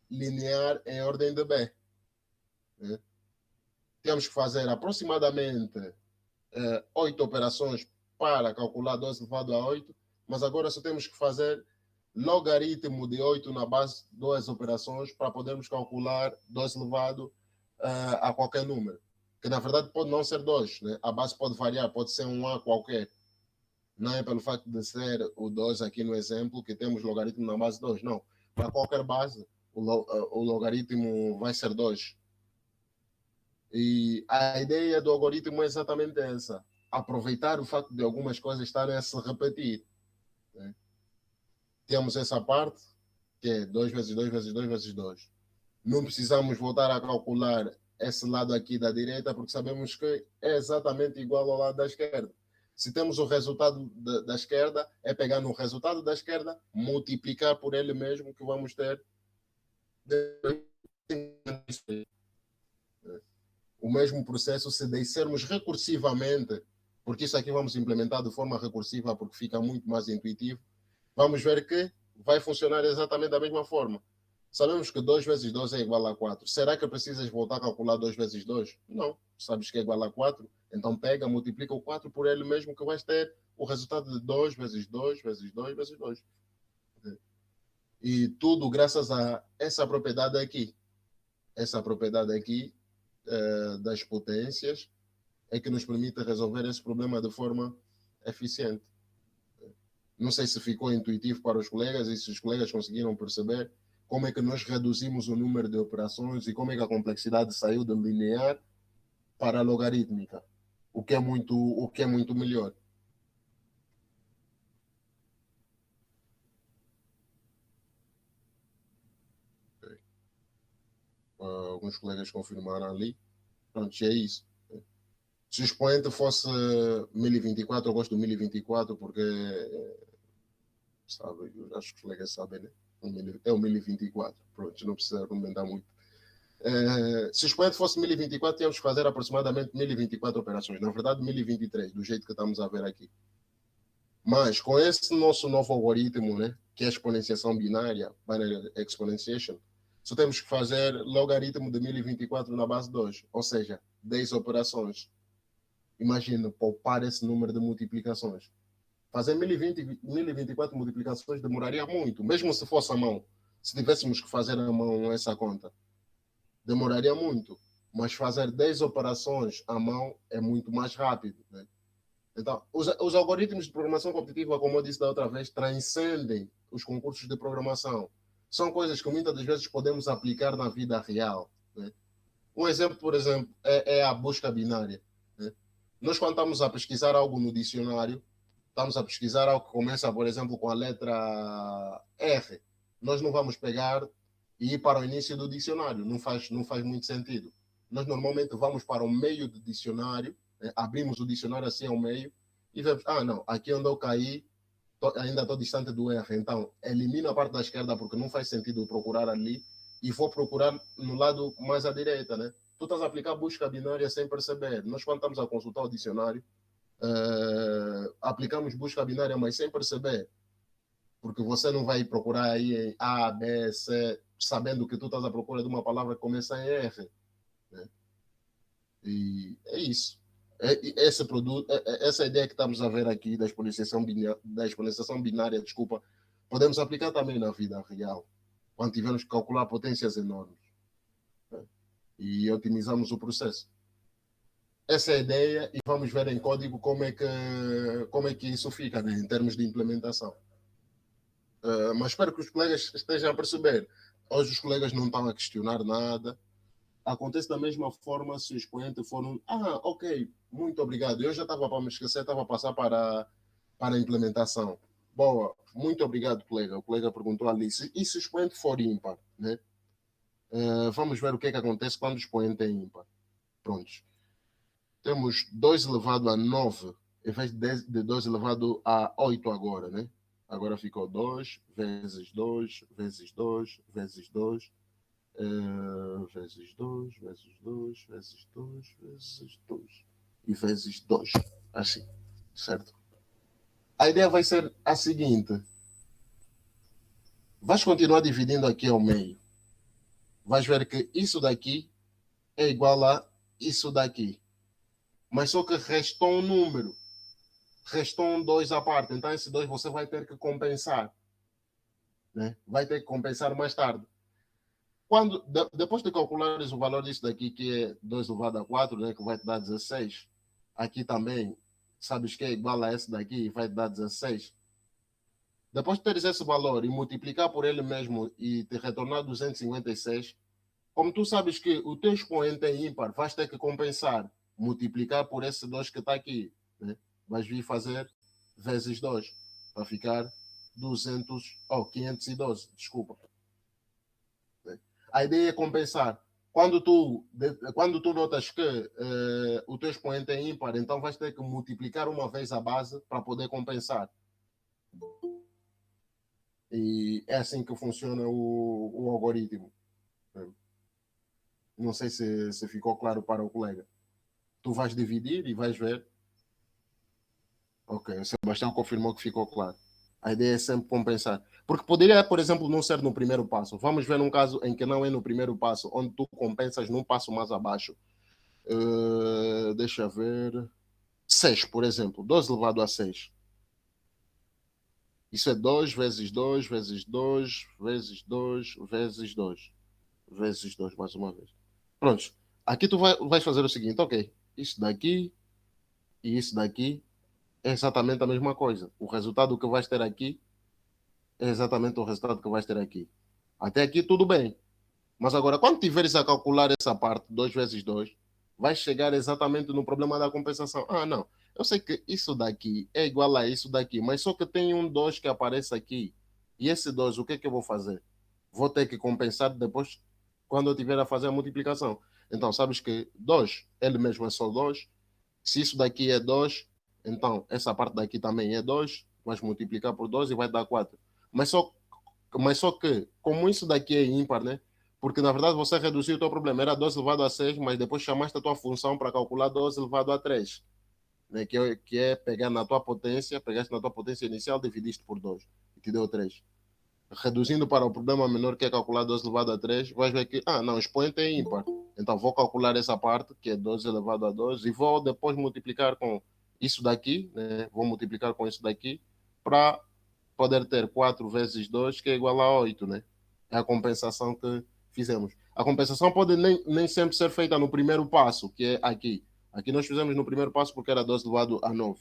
linear em ordem de B. Né? Temos que fazer aproximadamente 8 operações para calcular 2 elevado a 8, mas agora só temos que fazer logaritmo de 8 na base de 2 operações para podermos calcular 2 elevado a qualquer número. Que na verdade pode não ser 2, né? A base pode variar, pode ser um A qualquer. Não é pelo facto de ser o 2 aqui no exemplo que temos logaritmo na base 2, não. Para qualquer base, o logaritmo vai ser 2. E a ideia do algoritmo é exatamente essa. Aproveitar o facto de algumas coisas estarem a se repetir. Né? Temos essa parte, que é 2 vezes 2 vezes 2 vezes 2. Não precisamos voltar a calcular esse lado aqui da direita, porque sabemos que é exatamente igual ao lado da esquerda. Se temos o resultado da esquerda, é pegar no resultado da esquerda, multiplicar por ele mesmo, que vamos ter. O mesmo processo, se descermos recursivamente, porque isso aqui vamos implementar de forma recursiva, porque fica muito mais intuitivo, vamos ver que vai funcionar exatamente da mesma forma. Sabemos que 2 vezes 2 é igual a 4. Será que precisas voltar a calcular 2 vezes 2? Não. Sabes que é igual a 4, então pega, multiplica o 4 por ele mesmo, que vais ter o resultado de 2 vezes 2 vezes 2 vezes 2. E tudo graças a essa propriedade aqui. Essa propriedade aqui das potências é que nos permite resolver esse problema de forma eficiente. Não sei se ficou intuitivo para os colegas e se os colegas conseguiram perceber como é que nós reduzimos o número de operações e como é que a complexidade saiu de linear para logarítmica, o que é muito melhor. Okay. Alguns colegas confirmaram ali. Pronto, é isso. Se o expoente fosse 1024, eu gosto do 1024 porque, sabe, eu acho que os colegas sabem, né? É o 1024. Pronto, não precisa argumentar muito. Se o expoente fosse 1024, tínhamos que fazer aproximadamente 1024 operações. Na verdade, 1023, do jeito que estamos a ver aqui. Mas com esse nosso novo algoritmo, né, que é a exponenciação binária, binary exponentiation, só temos que fazer logaritmo de 1024 na base 2, ou seja, 10 operações. Imagina, poupar esse número de multiplicações. Fazer 1024 multiplicações demoraria muito, mesmo se fosse à mão. Se tivéssemos que fazer à mão essa conta, demoraria muito. Mas fazer 10 operações à mão é muito mais rápido, né? Então, os algoritmos de programação competitiva, como eu disse da outra vez, transcendem os concursos de programação. São coisas que muitas das vezes podemos aplicar na vida real, né? Um exemplo, por exemplo, é a busca binária, né? Nós, quando estamos a pesquisar algo no dicionário, estamos a pesquisar algo que começa, por exemplo, com a letra R. Nós não vamos pegar e ir para o início do dicionário. Não faz muito sentido. Nós normalmente vamos para o meio do dicionário, abrimos o dicionário assim ao meio e vemos, não, aqui onde eu caí, ainda estou distante do R. Então, elimino a parte da esquerda porque não faz sentido procurar ali e vou procurar no lado mais à direita, né? Tu estás a aplicar busca binária sem perceber. Nós, quando estamos a consultar o dicionário, aplicamos busca binária, mas sem perceber, porque você não vai procurar aí em A, B, C, sabendo que tu estás à procura de uma palavra que começa em R, né? E é isso. Esse produto, essa ideia que estamos a ver aqui da exponenciação binária, desculpa, podemos aplicar também na vida real, quando tivermos que calcular potências enormes, né? E otimizamos o processo. Essa é a ideia e vamos ver em código como é que isso fica, né, em termos de implementação. Mas espero que os colegas estejam a perceber. Hoje os colegas não estão a questionar nada. Acontece da mesma forma se o expoente for ok, muito obrigado. Eu já estava para me esquecer, estava a passar para a implementação. Boa, muito obrigado, colega. O colega perguntou ali, e se o expoente for ímpar, né? Vamos ver o que é que acontece quando o expoente é ímpar. Prontos. Temos 2 elevado a 9, em vez de 2 elevado a 8 agora, né? Agora ficou 2 vezes 2 vezes 2 vezes 2 vezes 2 vezes 2 vezes 2 vezes 2 e vezes 2. Assim, certo? A ideia vai ser a seguinte. Vais continuar dividindo aqui ao meio. Vais ver que isso daqui é igual a isso daqui. Mas só que restou um número. Restou um 2 à parte. Então esse 2 você vai ter que compensar, né? Vai ter que compensar mais tarde. Depois de calculares o valor disso daqui, que é 2 elevado a 4, né, que vai te dar 16, aqui também, sabes que é igual a esse daqui, vai te dar 16. Depois de teres esse valor e multiplicar por ele mesmo e te retornar 256, como tu sabes que o teu expoente é ímpar, vais ter que compensar, multiplicar por esse 2 que está aqui, né? Vais vir fazer vezes 2, para ficar 512, desculpa. A ideia é compensar. Quando tu notas que o teu expoente é ímpar, então vais ter que multiplicar uma vez a base para poder compensar. E é assim que funciona o algoritmo. Não sei se ficou claro para o colega. Tu vais dividir e vais ver. Ok, o Sebastião confirmou que ficou claro. A ideia é sempre compensar. Porque poderia, por exemplo, não ser no primeiro passo. Vamos ver um caso em que não é no primeiro passo, onde tu compensas num passo mais abaixo. Deixa eu ver. 6, por exemplo. 2 elevado a 6. Isso é 2 vezes 2 vezes 2 vezes 2 vezes 2 vezes 2, mais uma vez. Pronto. Aqui tu vais fazer o seguinte, ok. Isso daqui e isso daqui é exatamente a mesma coisa. O resultado que vais ter aqui é exatamente o resultado que vais ter aqui. Até aqui tudo bem. Mas agora, quando tiveres a calcular essa parte, 2 vezes 2, vais chegar exatamente no problema da compensação. Ah, não. Eu sei que isso daqui é igual a isso daqui, mas só que tem um 2 que aparece aqui. E esse 2, o que é que eu vou fazer? Vou ter que compensar depois, quando eu tiver a fazer a multiplicação. Então, sabes que 2, ele mesmo é só 2. Se isso daqui é 2, então essa parte daqui também é 2. Vais multiplicar por 2 e vai dar 4. Mas só que, como isso daqui é ímpar, né? Porque na verdade você reduziu o teu problema. Era 2 elevado a 6, mas depois chamaste a tua função para calcular 2 elevado a 3, né? Que é pegar na tua potência, pegaste na tua potência inicial, dividiste por 2 e te deu 3. Reduzindo para o problema menor, que é calcular 2 elevado a 3, vais ver que, não, o expoente é ímpar. Então vou calcular essa parte, que é 2 elevado a 2, e vou depois multiplicar com isso daqui, né? Vou multiplicar com isso daqui, para poder ter 4 vezes 2, que é igual a 8, né? É a compensação que fizemos. A compensação pode nem sempre ser feita no primeiro passo, que é aqui. Aqui nós fizemos no primeiro passo porque era 12 elevado a 9.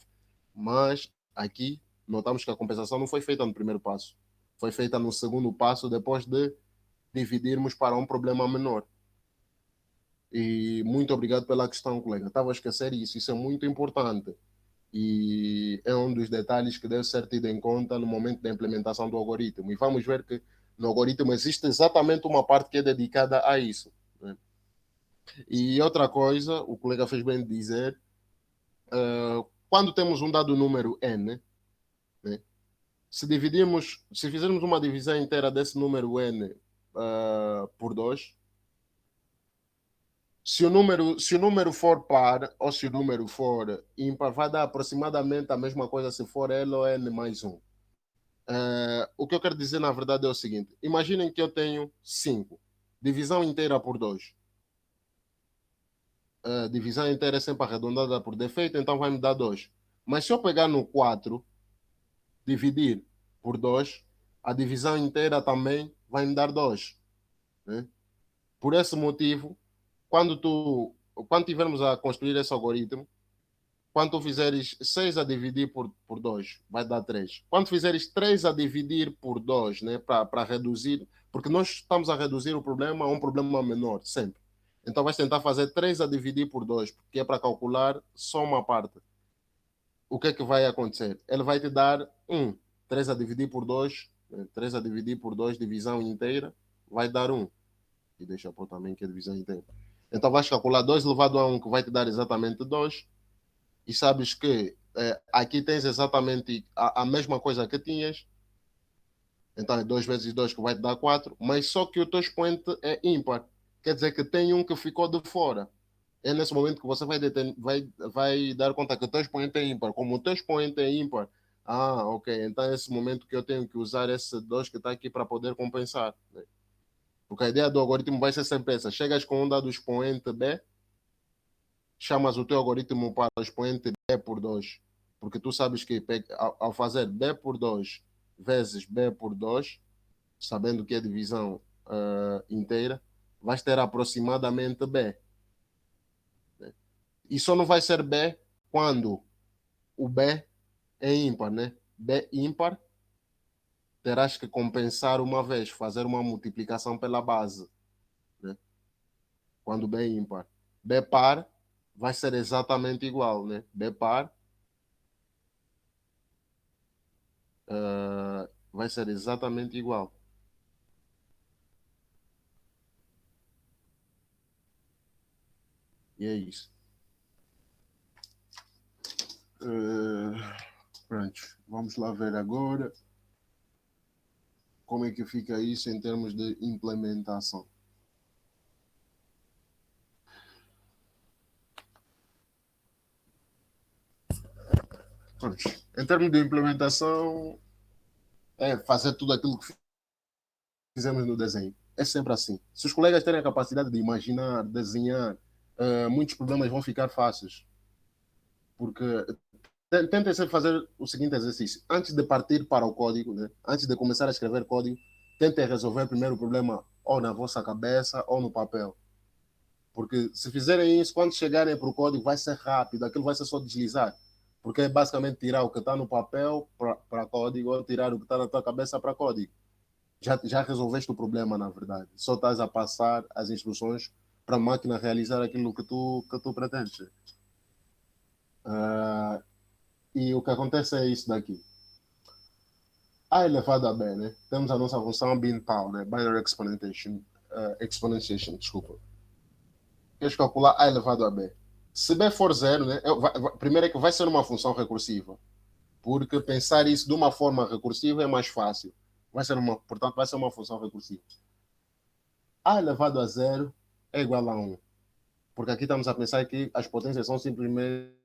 Mas aqui notamos que a compensação não foi feita no primeiro passo. Foi feita no segundo passo, depois de dividirmos para um problema menor. E muito obrigado pela questão, colega. Estava a esquecer isso. Isso é muito importante. E é um dos detalhes que deve ser tido em conta no momento da implementação do algoritmo. E vamos ver que no algoritmo existe exatamente uma parte que é dedicada a isso, né? E outra coisa, o colega fez bem de dizer, quando temos um dado número n, né, se fizermos uma divisão inteira desse número n por 2, se o número for par ou se o número for ímpar, vai dar aproximadamente a mesma coisa se for L ou N mais 1. O que eu quero dizer, na verdade, é o seguinte: imaginem que eu tenho 5, divisão inteira por 2. Divisão inteira é sempre arredondada por defeito, então vai me dar 2. Mas se eu pegar no 4, dividir por 2, a divisão inteira também vai me dar 2, né? Por esse motivo, quando tivermos a construir esse algoritmo, quando tu fizeres 6 a dividir por 2, vai dar 3. Quando fizeres 3 a dividir por 2, né, para reduzir, porque nós estamos a reduzir o problema a um problema menor, sempre. Então vais tentar fazer 3 a dividir por 2, porque é para calcular só uma parte. O que é que vai acontecer? Ele vai te dar 1. 3 a dividir por 2, 3 a dividir por 2, divisão inteira, vai dar 1. E deixa eu pôr também que é divisão inteira. Então vais calcular 2 elevado a 1, que vai te dar exatamente 2. E sabes que aqui tens exatamente a mesma coisa que tinhas, então é 2 vezes 2 que vai te dar 4, mas só que o teu expoente é ímpar. Quer dizer que tem um que ficou de fora. É nesse momento que você vai dar conta que o teu expoente é ímpar. Como o teu expoente é ímpar, ok, então é nesse momento que eu tenho que usar esse 2 que está aqui para poder compensar, né? Porque a ideia do algoritmo vai ser sempre essa: chegas com um dado expoente B, chamas o teu algoritmo para o expoente B por 2, porque tu sabes que ao fazer B por 2 vezes B por 2, sabendo que é divisão inteira, vais ter aproximadamente B, né? E só não vai ser B quando o B é ímpar, né? B ímpar, terás que compensar uma vez, fazer uma multiplicação pela base, né? Quando B é ímpar. B par vai ser exatamente igual, né? B par vai ser exatamente igual. E é isso. Pronto, vamos lá ver agora como é que fica isso em termos de implementação. Em termos de implementação, é fazer tudo aquilo que fizemos no desenho. É sempre assim. Se os colegas terem a capacidade de imaginar, desenhar, muitos problemas vão ficar fáceis. Porque tentem sempre fazer o seguinte exercício. Antes de partir para o código, né? Antes de começar a escrever código, tentem resolver primeiro o problema ou na vossa cabeça ou no papel. Porque se fizerem isso, quando chegarem para o código, vai ser rápido, aquilo vai ser só deslizar. Porque é basicamente tirar o que está no papel para código ou tirar o que está na tua cabeça para código. Já resolveste o problema, na verdade. Só estás a passar as instruções para a máquina realizar aquilo que tu pretendes. E o que acontece é isso daqui. A elevado a B, né? Temos a nossa função BINPAL, né? Binary Exponentiation, desculpa. Queres calcular A elevado a B. Se B for zero, né? Primeiro é que vai ser uma função recursiva. Porque pensar isso de uma forma recursiva é mais fácil. Portanto, vai ser uma função recursiva. A elevado a zero é igual a 1. Porque aqui estamos a pensar que as potências são simplesmente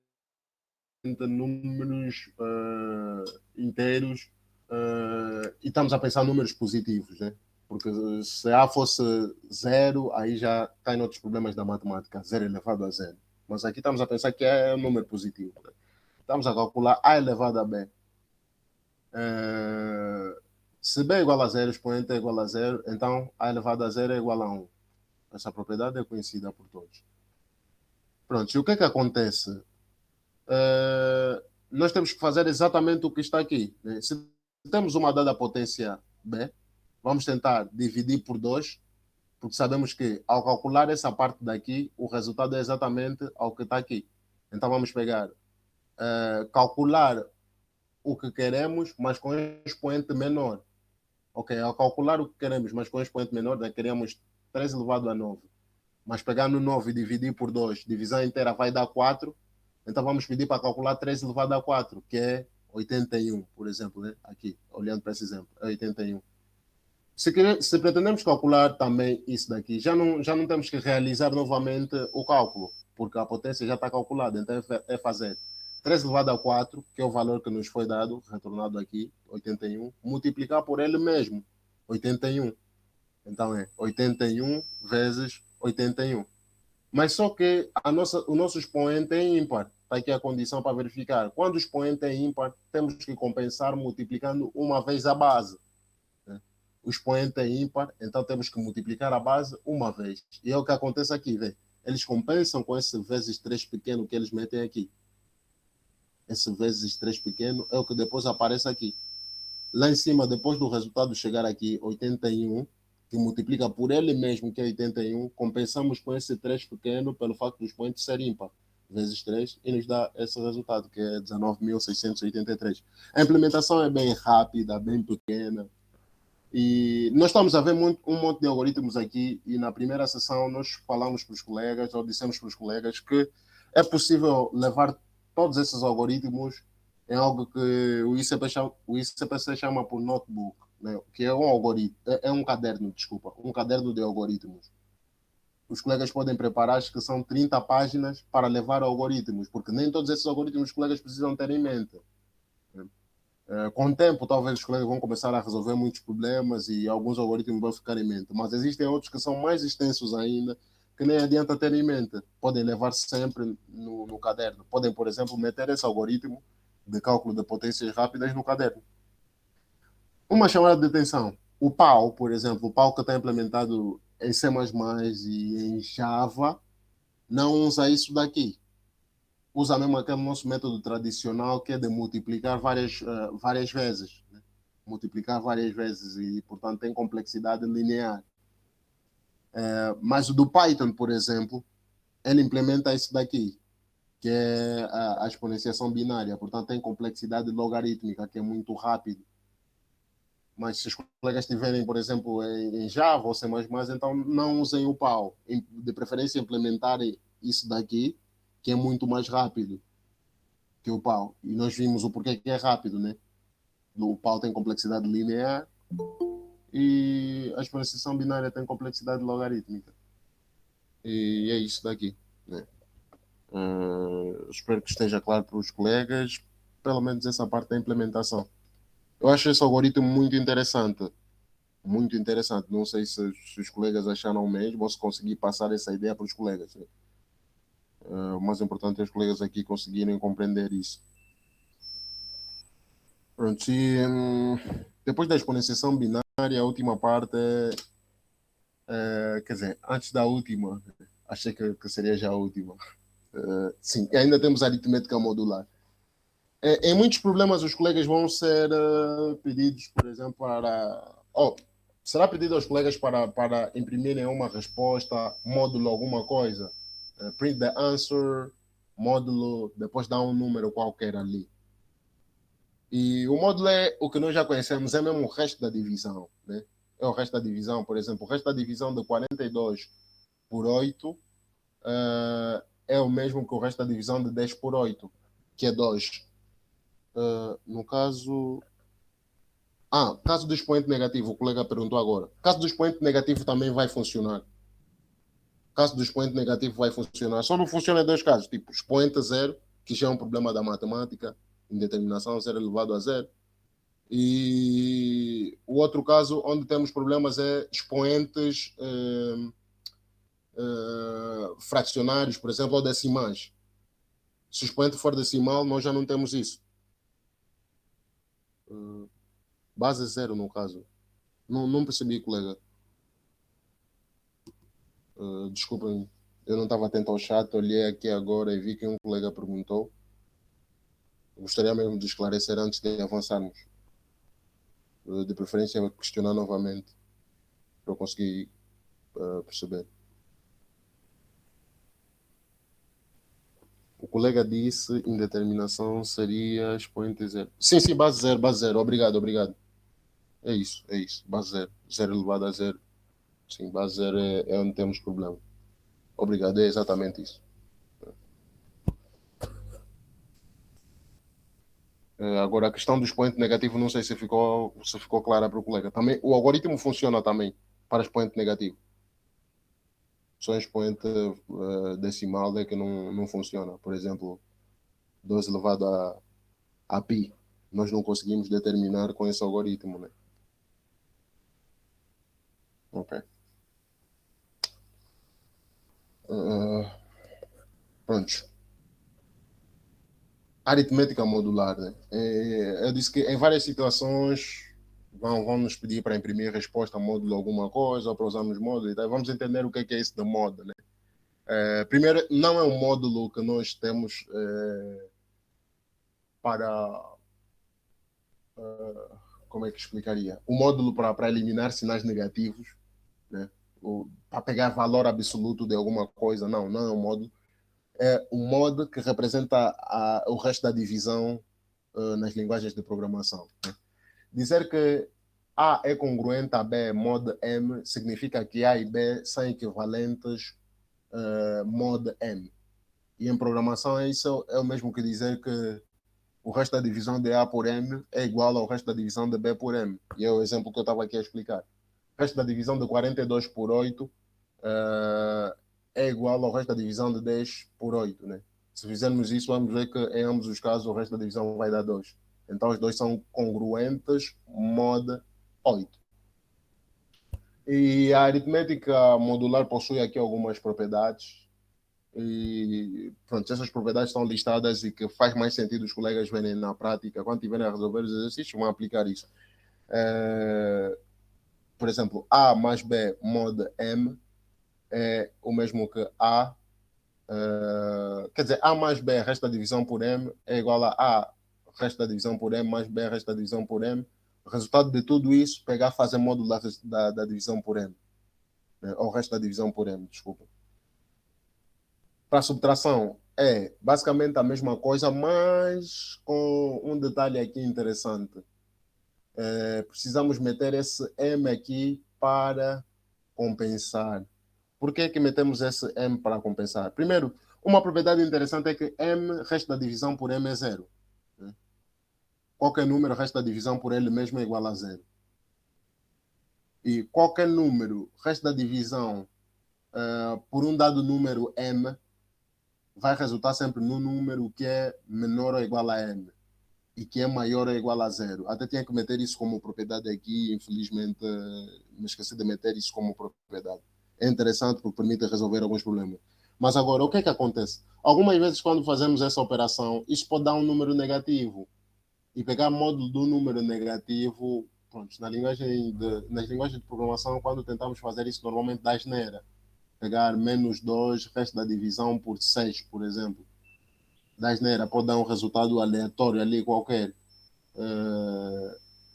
números inteiros e estamos a pensar números positivos, né? Porque se A fosse zero, aí já cai em outros problemas da matemática, zero elevado a zero. Mas aqui estamos a pensar que é um número positivo. Né? Estamos a calcular A elevado a B. Se B é igual a zero, expoente é igual a zero, então A elevado a zero é igual a 1. Essa propriedade é conhecida por todos. Pronto, e o que é que acontece? Nós temos que fazer exatamente o que está aqui. Né? Se temos uma dada potência B, vamos tentar dividir por 2, porque sabemos que ao calcular essa parte daqui, o resultado é exatamente ao que está aqui. Então vamos pegar, calcular o que queremos, mas com expoente menor. Ok, ao calcular o que queremos, mas com expoente menor, né, queremos 3 elevado a 9. Mas pegar no 9 e dividir por 2, divisão inteira vai dar 4. Então vamos pedir para calcular 3 elevado a 4, que é 81, por exemplo, né? Aqui, olhando para esse exemplo, é 81. Se pretendemos calcular também isso daqui, já não temos que realizar novamente o cálculo, porque a potência já está calculada, então é fazer 3 elevado a 4, que é o valor que nos foi dado, retornado aqui, 81, multiplicar por ele mesmo, 81. Então é 81 vezes 81. Mas só que o nosso expoente é ímpar. Está aqui a condição para verificar. Quando o expoente é ímpar, temos que compensar multiplicando uma vez a base. Né? O expoente é ímpar, então temos que multiplicar a base uma vez. E é o que acontece aqui. Vê? Eles compensam com esse vezes 3 pequeno que eles metem aqui. Esse vezes 3 pequeno é o que depois aparece aqui. Lá em cima, depois do resultado chegar aqui, 81, que multiplica por ele mesmo, que é 81, compensamos com esse 3 pequeno pelo facto do expoente ser ímpar, vezes 3, e nos dá esse resultado, que é 19.683. A implementação é bem rápida, bem pequena, e nós estamos a ver um monte de algoritmos aqui, e na primeira sessão nós falamos para os colegas, ou dissemos para os colegas, que é possível levar todos esses algoritmos em algo que o ICPC chama por notebook, né? Que é um algoritmo, é um caderno, desculpa, um caderno de algoritmos. Os colegas podem preparar, acho que são 30 páginas para levar algoritmos, porque nem todos esses algoritmos os colegas precisam ter em mente. Né? Com o tempo, talvez os colegas vão começar a resolver muitos problemas e alguns algoritmos vão ficar em mente, mas existem outros que são mais extensos ainda, que nem adianta ter em mente. Podem levar sempre no caderno. Podem, por exemplo, meter esse algoritmo de cálculo de potências rápidas no caderno. Uma chamada de atenção. O PAL, por exemplo, o PAL que está implementado em C++ e em Java, não usa isso daqui. Usa mesmo aquele nosso método tradicional que é de multiplicar várias vezes. Né? Multiplicar várias vezes e, portanto, tem complexidade linear. Mas o do Python, por exemplo, ele implementa isso daqui, que é a exponenciação binária. Portanto, tem complexidade logarítmica, que é muito rápido. Mas se os colegas tiverem, por exemplo, em Java ou C++, então não usem o PAL. De preferência, implementarem isso daqui, que é muito mais rápido que o PAL. E nós vimos o porquê que é rápido, né? O PAL tem complexidade linear e a exponenciação binária tem complexidade logarítmica. E é isso daqui. Né? Espero que esteja claro para os colegas. pelo menos essa parte da implementação. Eu acho esse algoritmo muito interessante. Muito interessante. Não sei se os colegas acharam o mesmo ou se conseguir passar essa ideia para os colegas. O mais importante é os colegas aqui conseguirem compreender isso. Pronto, e, depois da exponenciação binária, a última parte quer dizer, antes da última, achei que seria já a última. Sim, e ainda temos a aritmética modular. Em muitos problemas, os colegas vão ser pedidos, por exemplo, será pedido aos colegas para imprimirem uma resposta, módulo alguma coisa, print the answer, módulo, depois dá um número qualquer ali. E o módulo é o que nós já conhecemos, é mesmo o resto da divisão, né? É o resto da divisão, por exemplo, o resto da divisão de 42 por 8 é o mesmo que o resto da divisão de 10 por 8, que é 2. No caso. Caso do expoente negativo, o colega perguntou agora. Caso do expoente negativo também vai funcionar. Caso do expoente negativo vai funcionar. Só não funciona em dois casos, tipo expoente zero, que já é um problema da matemática, indeterminação zero elevado a zero. E o outro caso onde temos problemas é expoentes fracionários, por exemplo, ou decimais. Se o expoente for decimal, nós já não temos isso. Base zero, no caso. Não percebi, colega. Desculpem, eu não estava atento ao chat, olhei aqui agora e vi que um colega perguntou. Gostaria mesmo de esclarecer antes de avançarmos. De preferência, questionar novamente, para eu conseguir perceber. O colega disse indeterminação seria expoente zero. Sim, base zero, base zero. Obrigado, obrigado. É isso, base zero. Zero elevado a zero. Sim, base zero é onde temos problema. Obrigado, é exatamente isso. Agora, a questão do expoente negativo, não sei se ficou clara para o colega. Também, o algoritmo funciona também para expoente negativo. Só em expoente decimal é que não funciona. Por exemplo, 12 elevado a π. Nós não conseguimos determinar com esse algoritmo, né? Ok. Pronto. Aritmética modular, né? Eu disse que em várias situações vão nos pedir para imprimir resposta módulo alguma coisa ou para usarmos módulo e tal. Vamos entender o que é isso de módulo, né? Primeiro, não é um módulo que nós temos para... como é que explicaria? O módulo para eliminar sinais negativos, né? Para pegar valor absoluto de alguma coisa. Não é um módulo. É um modo que representa o resto da divisão nas linguagens de programação, né? Dizer que A é congruente a B mod M significa que A e B são equivalentes mod M. E em programação isso é o mesmo que dizer que o resto da divisão de A por M é igual ao resto da divisão de B por M. E é o exemplo que eu estava aqui a explicar. O resto da divisão de 42 por 8 é igual ao resto da divisão de 10 por 8, né? Se fizermos isso, vamos ver que em ambos os casos o resto da divisão vai dar 2. Então os dois são congruentes mod 8. E a aritmética modular possui aqui algumas propriedades. E pronto, essas propriedades estão listadas e que faz mais sentido os colegas verem na prática, quando tiverem a resolver os exercícios, vão aplicar isso. Por exemplo, A mais B mod M é o mesmo que A. Quer dizer, A mais B resto da divisão por M é igual a resto da divisão por M mais B resto da divisão por M. O resultado de tudo isso, pegar fazer módulo da divisão por M. Né? Ou resto da divisão por M, desculpa. Para a subtração é basicamente a mesma coisa, mas com um detalhe aqui interessante. Precisamos meter esse M aqui para compensar. Por que metemos esse M para compensar? Primeiro, uma propriedade interessante é que M, resto da divisão por M é zero. Né? Qualquer número, resto da divisão por ele mesmo é igual a zero. E qualquer número, resto da divisão por um dado número M, vai resultar sempre no número que é menor ou igual a M. e que é maior ou igual a zero. Até tinha que meter isso como propriedade aqui, infelizmente me esqueci de meter isso como propriedade. É interessante porque permite resolver alguns problemas. Mas agora, o que é que acontece? Algumas vezes, quando fazemos essa operação, isso pode dar um número negativo. E pegar módulo do número negativo, pronto, nas linguagens de programação, quando tentamos fazer isso, normalmente dá asneira. Pegar menos 2, resto da divisão por 6, por exemplo. Dá asneira, pode dar um resultado aleatório ali qualquer.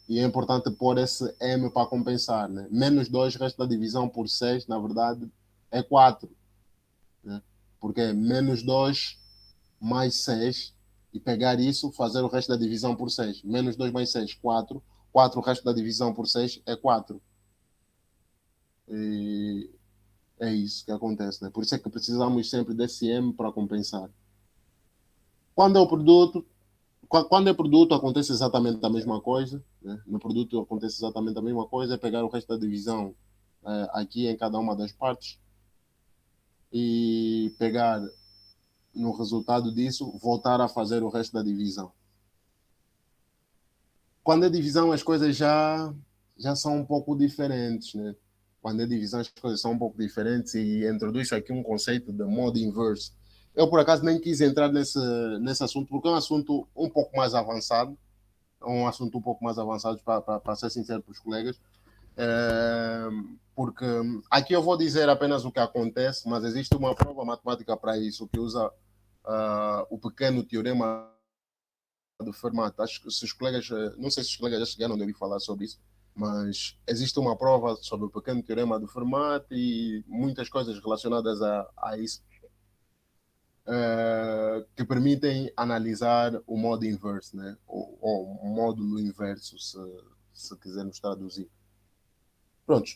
E é importante pôr esse M para compensar. Né? Menos 2, resto da divisão por 6, na verdade, é 4. Né? Porque é menos 2 mais 6 e pegar isso, fazer o resto da divisão por 6. Menos 2 mais 6, 4. 4, o resto da divisão por 6 é 4. E é isso que acontece. Né? Por isso é que precisamos sempre desse M para compensar. Quando é o produto, quando é produto, acontece exatamente a mesma coisa. Né? No produto acontece exatamente a mesma coisa, é pegar o resto da divisão aqui em cada uma das partes e pegar no resultado disso, voltar a fazer o resto da divisão. Quando é divisão, as coisas já são um pouco diferentes. Né? Quando é divisão, as coisas são um pouco diferentes e introduz aqui um conceito de modo inverse. Eu, por acaso, nem quis entrar nesse assunto, porque é um assunto um pouco mais avançado, para ser sincero para os colegas, porque aqui eu vou dizer apenas o que acontece, mas existe uma prova matemática para isso, que usa o pequeno teorema do Fermat. Acho que se os colegas, não sei se os colegas já chegaram a ouvir falar sobre isso, mas existe uma prova sobre o pequeno teorema do Fermat e muitas coisas relacionadas a isso que permitem analisar o modo inverso, né? ou o módulo inverso, se quisermos traduzir. Pronto.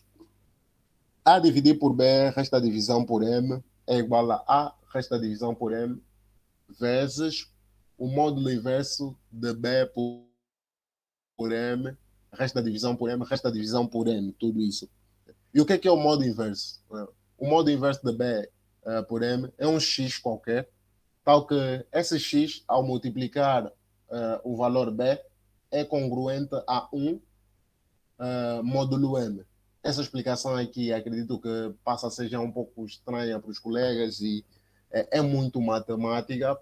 A dividir por B, resta a divisão por M, é igual a A, resta a divisão por M, vezes o módulo inverso de B por M, resta a divisão por M, resta a divisão por M, tudo isso. E o que é o modo inverso? O modo inverso de B por M é um X qualquer, tal que esse X, ao multiplicar o valor B, é congruente a 1 módulo M. Essa explicação aqui, acredito que passa a ser já um pouco estranha para os colegas e é muito matemática,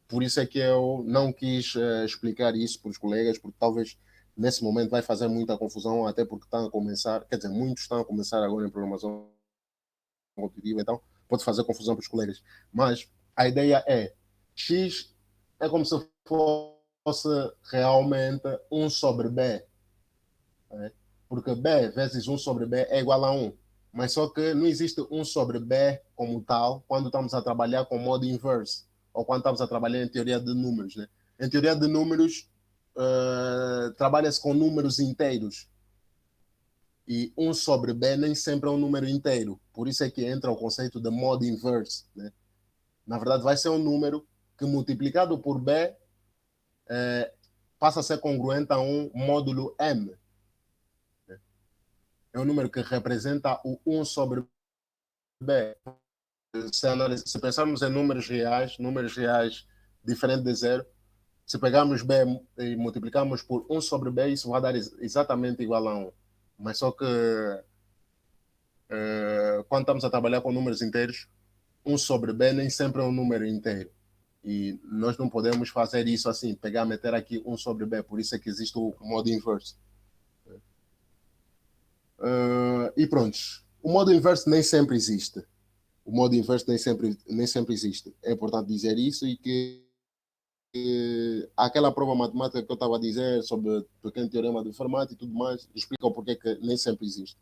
por isso é que eu não quis explicar isso para os colegas, porque talvez nesse momento vai fazer muita confusão, até porque estão a começar, quer dizer, muitos estão a começar agora em programação competitiva, então pode fazer confusão para os colegas. Mas a ideia é, X é como se fosse realmente 1 sobre B, né? Porque B vezes 1 sobre B é igual a 1. Mas só que não existe 1 sobre B como tal quando estamos a trabalhar com modo inverse ou quando estamos a trabalhar em teoria de números. Né? Em teoria de números, trabalha-se com números inteiros. E 1 sobre B nem sempre é um número inteiro. Por isso é que entra o conceito de modo inverse. Né? Na verdade, vai ser um número que multiplicado por B passa a ser congruente a um módulo M. É um número que representa o 1 sobre B. Se pensarmos em números reais diferentes de zero, se pegarmos B e multiplicarmos por 1 sobre B, isso vai dar exatamente igual a 1. Mas só que quando estamos a trabalhar com números inteiros, 1 sobre B nem sempre é um número inteiro. E nós não podemos fazer isso assim, pegar, meter aqui 1 sobre B, por isso é que existe o modo inverso. E pronto, o modo inverso nem sempre existe. O modo inverso nem sempre existe. É importante dizer isso e que aquela prova matemática que eu estava a dizer sobre o pequeno teorema do Fermat e tudo mais, explica o porquê que nem sempre existe.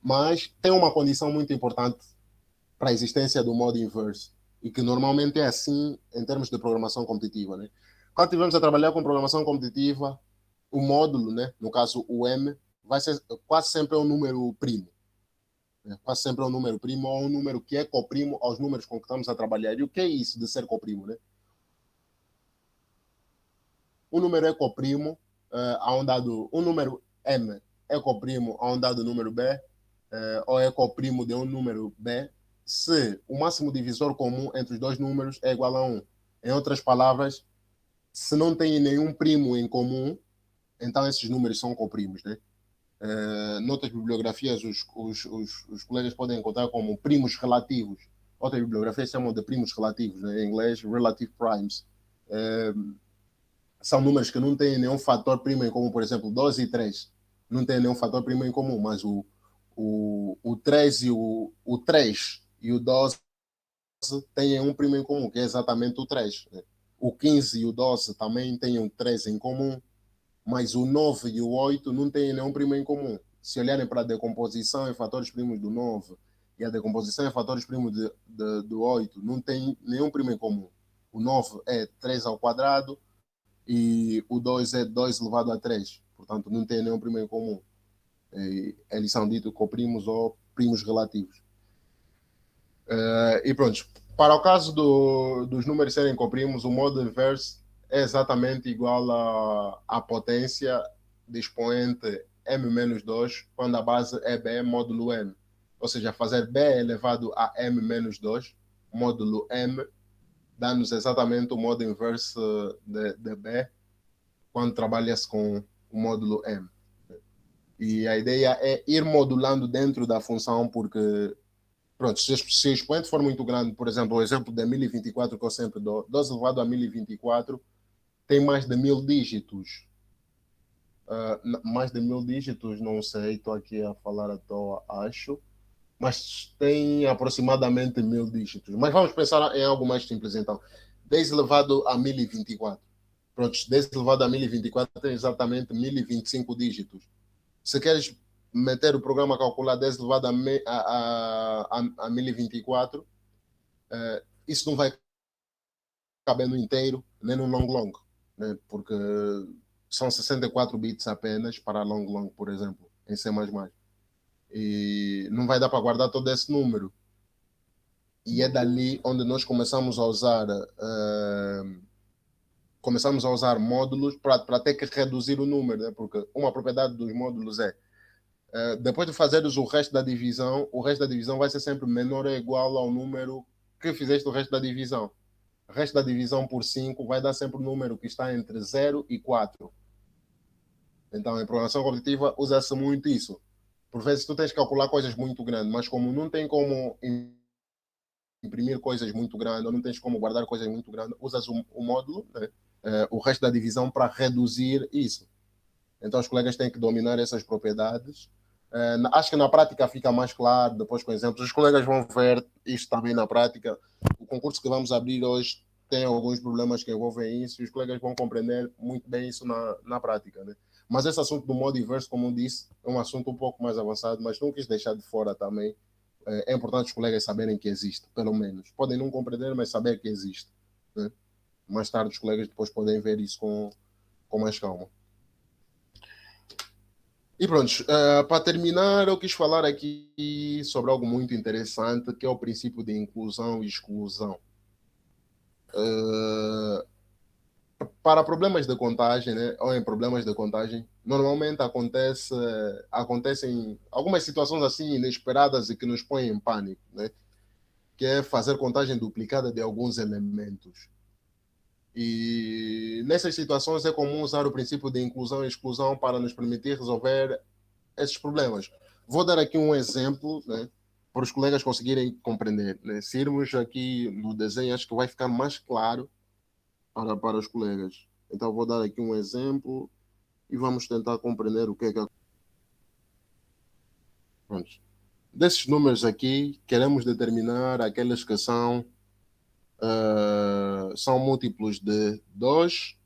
Mas tem uma condição muito importante para a existência do modo inverso e que normalmente é assim em termos de programação competitiva. Né? Quando estivermos a trabalhar com programação competitiva, o módulo, né, no caso o M, vai ser quase sempre um número primo. Quase sempre é um número primo ou um número que é coprimo aos números com que estamos a trabalhar. E o que é isso de ser coprimo? Né? Um número é coprimo a um dado... Um número M é coprimo a um dado número B ou é coprimo de um número B se o máximo divisor comum entre os dois números é igual a 1. Em outras palavras, se não têm nenhum primo em comum, então esses números são coprimos, né? Noutras bibliografias, os colegas podem encontrar como primos relativos. Outras bibliografias chamam de primos relativos, né? Em inglês, relative primes. São números que não têm nenhum fator primo em comum, por exemplo, 12 e 3. Não têm nenhum fator primo em comum, mas o 3 e o 3 e o 12 têm um primo em comum, que é exatamente o 3. Né? O 15 e o 12 também têm um 3 em comum, mas o 9 e o 8 não têm nenhum primo em comum. Se olharem para a decomposição em fatores primos do 9 e a decomposição em fatores primos do 8, não tem nenhum primo em comum. O 9 é 3 ao quadrado e o 2 é 2 elevado a 3. Portanto, não tem nenhum primo em comum. Eles são ditos coprimos ou primos relativos. E pronto, para o caso dos números serem coprimos, o modo inverso é exatamente igual à potência de expoente m-2, quando a base é b módulo m. Ou seja, fazer b elevado a m-2, módulo m, dá-nos exatamente o modo inverso de b, quando trabalha-se com o módulo m. E a ideia é ir modulando dentro da função, porque pronto, se o expoente for muito grande, por exemplo, o exemplo da 1024 que eu sempre dou, 12 elevado a 1024 tem mais de 1000 dígitos. Mais de 1000 dígitos, não sei, estou aqui a falar à toa, acho, mas tem aproximadamente 1000 dígitos. Mas vamos pensar em algo mais simples, então. 10 elevado a 1024. Pronto, 10 elevado a 1024 tem exatamente 1025 dígitos. Se queres meter o programa a calcular 10 elevado a 1024, isso não vai caber no inteiro, nem no long long, né? Porque são 64 bits apenas para long long, por exemplo, em C++. E não vai dar para guardar todo esse número. E é dali onde nós começamos a usar módulos para ter que reduzir o número, né? Porque uma propriedade dos módulos é depois de fazeres o resto da divisão vai ser sempre menor ou igual ao número que fizeste o resto da divisão. O resto da divisão por 5 vai dar sempre o número que está entre 0 e 4. Então, em programação cognitiva, usa-se muito isso. Por vezes, tu tens que calcular coisas muito grandes, mas como não tem como imprimir coisas muito grandes, ou não tens como guardar coisas muito grandes, usas o módulo, né? O resto da divisão para reduzir isso. Então, os colegas têm que dominar essas propriedades. Acho que na prática fica mais claro, depois com exemplos. Os colegas vão ver isto também na prática. O concurso que vamos abrir hoje tem alguns problemas que envolvem isso e os colegas vão compreender muito bem isso na prática. Né? Mas esse assunto do modo inverso, como eu disse, é um assunto um pouco mais avançado, mas não quis deixar de fora também. É importante os colegas saberem que existe, pelo menos. Podem não compreender, mas saber que existe. Né? Mais tarde os colegas depois podem ver isso com mais calma. E pronto, para terminar, eu quis falar aqui sobre algo muito interessante, que é o princípio de inclusão e exclusão. Para problemas de contagem, né, ou em problemas de contagem, normalmente acontecem algumas situações assim inesperadas e que nos põem em pânico, né, que é fazer contagem duplicada de alguns elementos. E nessas situações é comum usar o princípio de inclusão e exclusão para nos permitir resolver esses problemas. Vou dar aqui um exemplo, né, para os colegas conseguirem compreender. Né? Se irmos aqui no desenho, acho que vai ficar mais claro para os colegas. Então, vou dar aqui um exemplo e vamos tentar compreender o que é que acontece. Desses números aqui, queremos determinar aqueles que são múltiplos de 2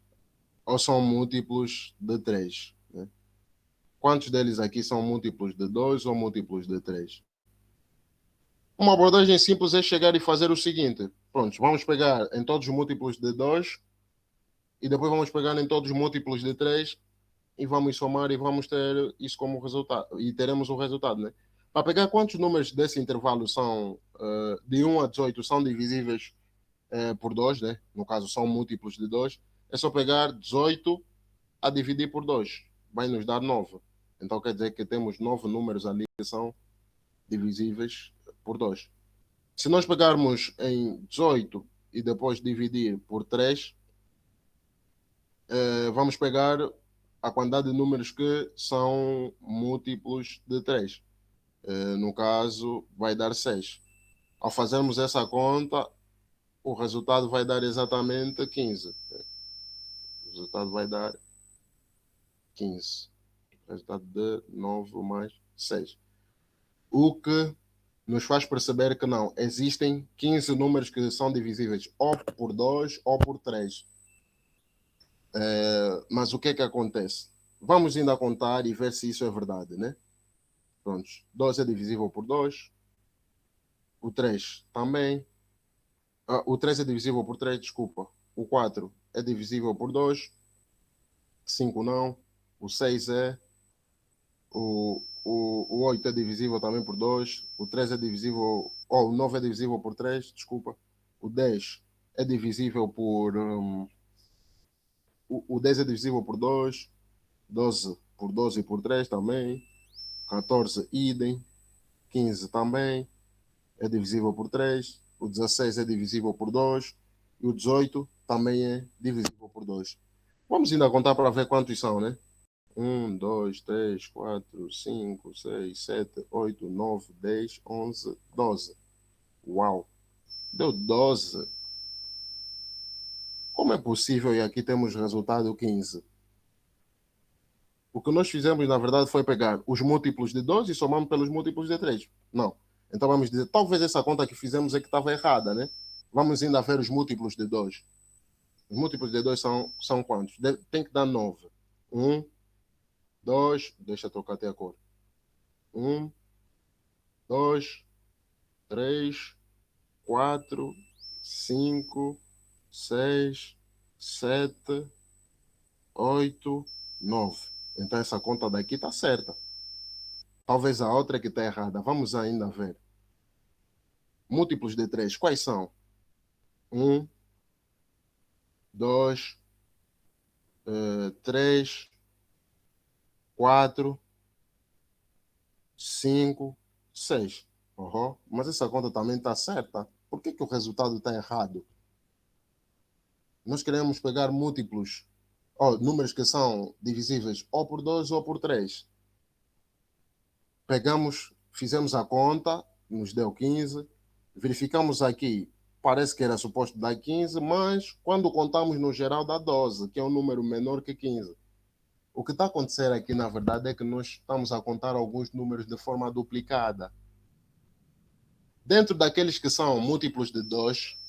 ou são múltiplos de 3. Né? Quantos deles aqui são múltiplos de 2 ou múltiplos de 3? Uma abordagem simples é chegar e fazer o seguinte. Pronto, vamos pegar em todos os múltiplos de 2 e depois vamos pegar em todos os múltiplos de 3 e vamos somar e vamos ter isso como resultado. E teremos o resultado, né? Para pegar quantos números desse intervalo são de 1 a 18 são divisíveis por 2, né? No caso, são múltiplos de 2. É só pegar 18 a dividir por 2. Vai nos dar 9. Então quer dizer que temos 9 números ali que são divisíveis por 2. Se nós pegarmos em 18 e depois dividir por 3, vamos pegar a quantidade de números que são múltiplos de 3. No caso, vai dar 6. Ao fazermos essa conta, o resultado vai dar exatamente 15. O resultado vai dar 15. Resultado de 9 mais 6. O que nos faz perceber que não, existem 15 números que são divisíveis ou por 2 ou por 3. Mas o que é que acontece? Vamos ainda contar e ver se isso é verdade, né? Prontos. 2 é divisível por 2. O 3 também. O 3 é divisível por 3, desculpa. O 4 é divisível por 2. 5 não. O 6 é. O 8 é divisível também por 2. O 3 é divisível. O 9 é divisível por 3, desculpa. O 10 é divisível por. O 10 é divisível por 2. 12 por 12 e por 3 também. 14, idem. 15 também. É divisível por 3. O 16 é divisível por 2. E o 18 também é divisível por 2. Vamos ainda contar para ver quantos são, né? 1, 2, 3, 4, 5, 6, 7, 8, 9, 10, 11, 12. Uau! Deu 12. Como é possível? E aqui temos resultado 15. O que nós fizemos, na verdade, foi pegar os múltiplos de 12 e somamos pelos múltiplos de 3. Não. Então vamos dizer, talvez essa conta que fizemos é que estava errada, né? Vamos ainda ver os múltiplos de 2. Os múltiplos de 2 são quantos? Tem que dar 9. 1, 2, deixa eu trocar até a cor. 1, 2, 3, 4, 5, 6, 7, 8, 9. Então essa conta daqui está certa. Talvez a outra que está errada. Vamos ainda ver. Múltiplos de 3, quais são? 1, 2, 3, 4, 5, 6. Uhum. Mas essa conta também está certa. Por que o resultado está errado? Nós queremos pegar múltiplos, números que são divisíveis ou por 2 ou por 3. Pegamos, fizemos a conta, nos deu 15. Verificamos aqui, parece que era suposto dar 15, mas quando contamos no geral dá 12, que é um número menor que 15. O que está acontecendo aqui, na verdade, é que nós estamos a contar alguns números de forma duplicada. Dentro daqueles que são múltiplos de 2,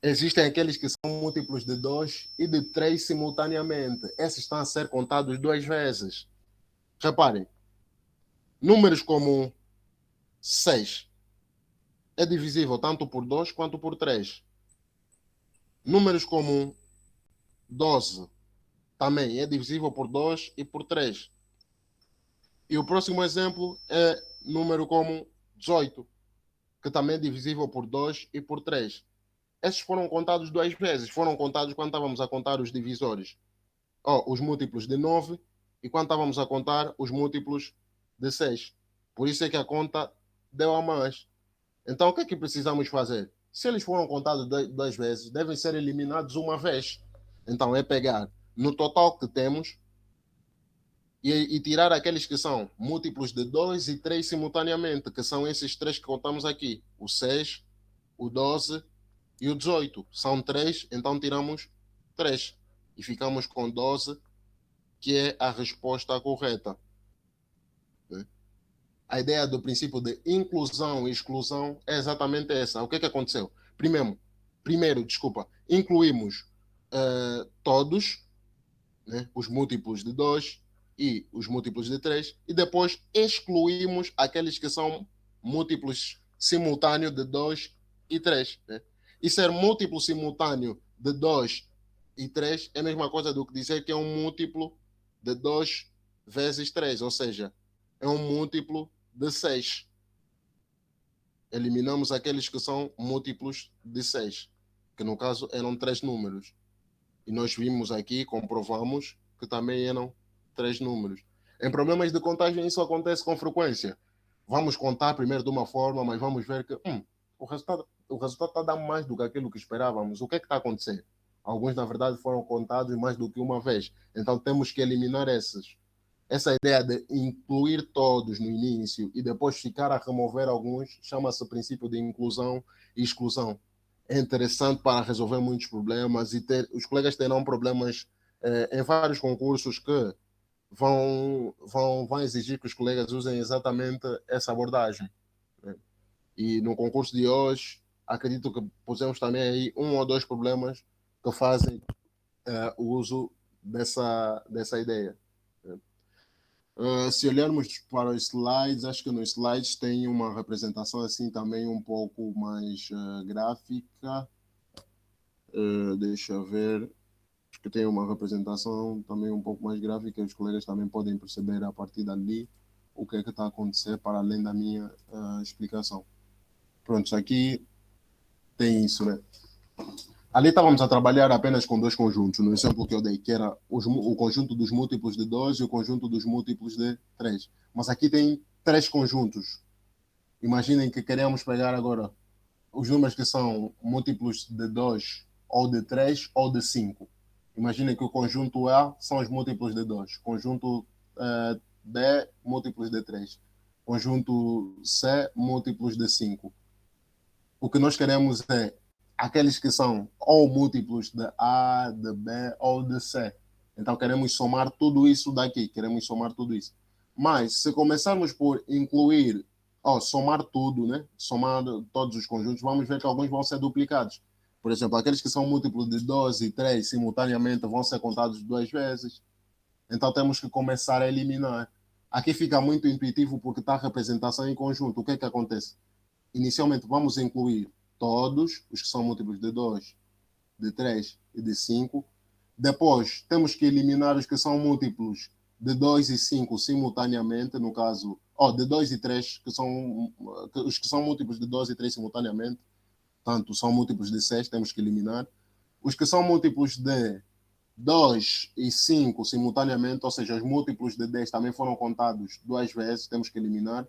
existem aqueles que são múltiplos de 2 e de 3 simultaneamente. Esses estão a ser contados 2 vezes. Reparem, números como 6 é divisível tanto por 2 quanto por 3. Números como 12 também é divisível por 2 e por 3. E o próximo exemplo é número como 18, que também é divisível por 2 e por 3. Esses foram contados 2 vezes. Foram contados quando estávamos a contar os divisores. Os múltiplos de 9 e quando estávamos a contar os múltiplos de 6. Por isso é que a conta deu a mais. Então, o que é que precisamos fazer? Se eles foram contados 2 vezes, devem ser eliminados uma vez. Então, é pegar no total que temos e tirar aqueles que são múltiplos de 2 e 3 simultaneamente, que são esses 3 que contamos aqui. O 6, o 12 e o 18. São 3, então tiramos 3. E ficamos com 12, que é a resposta correta. A ideia do princípio de inclusão e exclusão é exatamente essa. O que aconteceu? Primeiro, incluímos todos, né, os múltiplos de 2 e os múltiplos de 3, e depois excluímos aqueles que são múltiplos simultâneos de 2 e 3. Né? E ser múltiplo simultâneo de 2 e 3 é a mesma coisa do que dizer que é um múltiplo de 2 vezes 3, ou seja, é um múltiplo de 6. Eliminamos aqueles que são múltiplos de 6, que no caso eram 3 números. E nós vimos aqui, comprovamos que também eram 3 números. Em problemas de contagem isso acontece com frequência. Vamos contar primeiro de uma forma, mas vamos ver que o resultado está dando mais do que aquilo que esperávamos. O que é que está acontecendo? Alguns, na verdade, foram contados mais do que uma vez. Então, temos que eliminar esses. Essa ideia de incluir todos no início e depois ficar a remover alguns chama-se princípio de inclusão e exclusão. É interessante para resolver muitos problemas e os colegas terão problemas em vários concursos que vão exigir que os colegas usem exatamente essa abordagem. Né? E no concurso de hoje, acredito que pusemos também aí um ou dois problemas que fazem o uso dessa ideia. Se olharmos para os slides, acho que nos slides tem uma representação assim também um pouco mais gráfica. Deixa eu ver. Acho que tem uma representação também um pouco mais gráfica. Os colegas também podem perceber a partir dali o que é que está a acontecer para além da minha explicação. Pronto, aqui tem isso, né? Ali estávamos a trabalhar apenas com dois conjuntos, no exemplo que eu dei, que era o conjunto dos múltiplos de 2 e o conjunto dos múltiplos de 3. Mas aqui tem três conjuntos. Imaginem que queremos pegar agora os números que são múltiplos de 2, ou de 3, ou de 5. Imaginem que o conjunto A são os múltiplos de 2, conjunto B, múltiplos de 3, conjunto C, múltiplos de 5. O que nós queremos é aqueles que são ou múltiplos de A, de B ou de C. Então queremos somar tudo isso daqui, queremos somar tudo isso. Mas se começarmos por incluir, somar tudo, né? Somar todos os conjuntos, vamos ver que alguns vão ser duplicados. Por exemplo, aqueles que são múltiplos de 2 e 3 simultaneamente vão ser contados duas vezes. Então temos que começar a eliminar. Aqui fica muito intuitivo porque está a representação em conjunto. O que é que acontece? Inicialmente vamos incluir todos os que são múltiplos de 2, de 3 e de 5. Depois temos que eliminar os que são múltiplos de 2 e 5 simultaneamente, no caso, de 2 e 3, os que são múltiplos de 2 e 3 simultaneamente, tanto são múltiplos de 6, temos que eliminar. Os que são múltiplos de 2 e 5 simultaneamente, ou seja, os múltiplos de 10 também foram contados duas vezes, temos que eliminar.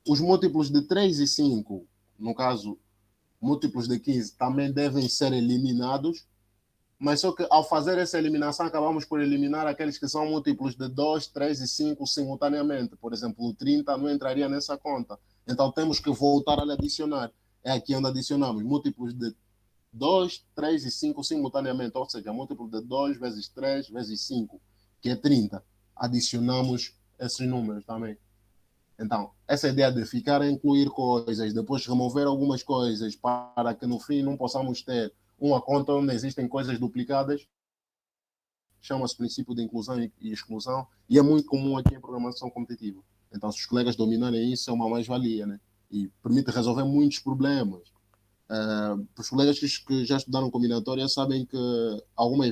Os múltiplos de 3 e 5, no caso, múltiplos de 15, também devem ser eliminados, mas só que ao fazer essa eliminação, acabamos por eliminar aqueles que são múltiplos de 2, 3 e 5 simultaneamente. Por exemplo, o 30 não entraria nessa conta. Então temos que voltar a adicionar. É aqui onde adicionamos múltiplos de 2, 3 e 5 simultaneamente, ou seja, múltiplo de 2 vezes 3 vezes 5, que é 30. Adicionamos esses números também. Então, essa ideia de ficar a incluir coisas, depois remover algumas coisas para que no fim não possamos ter uma conta onde existem coisas duplicadas, chama-se princípio de inclusão e exclusão, e é muito comum aqui em programação competitiva. Então, se os colegas dominarem isso, é uma mais-valia, né? E permite resolver muitos problemas. Os colegas que já estudaram combinatória sabem que algumas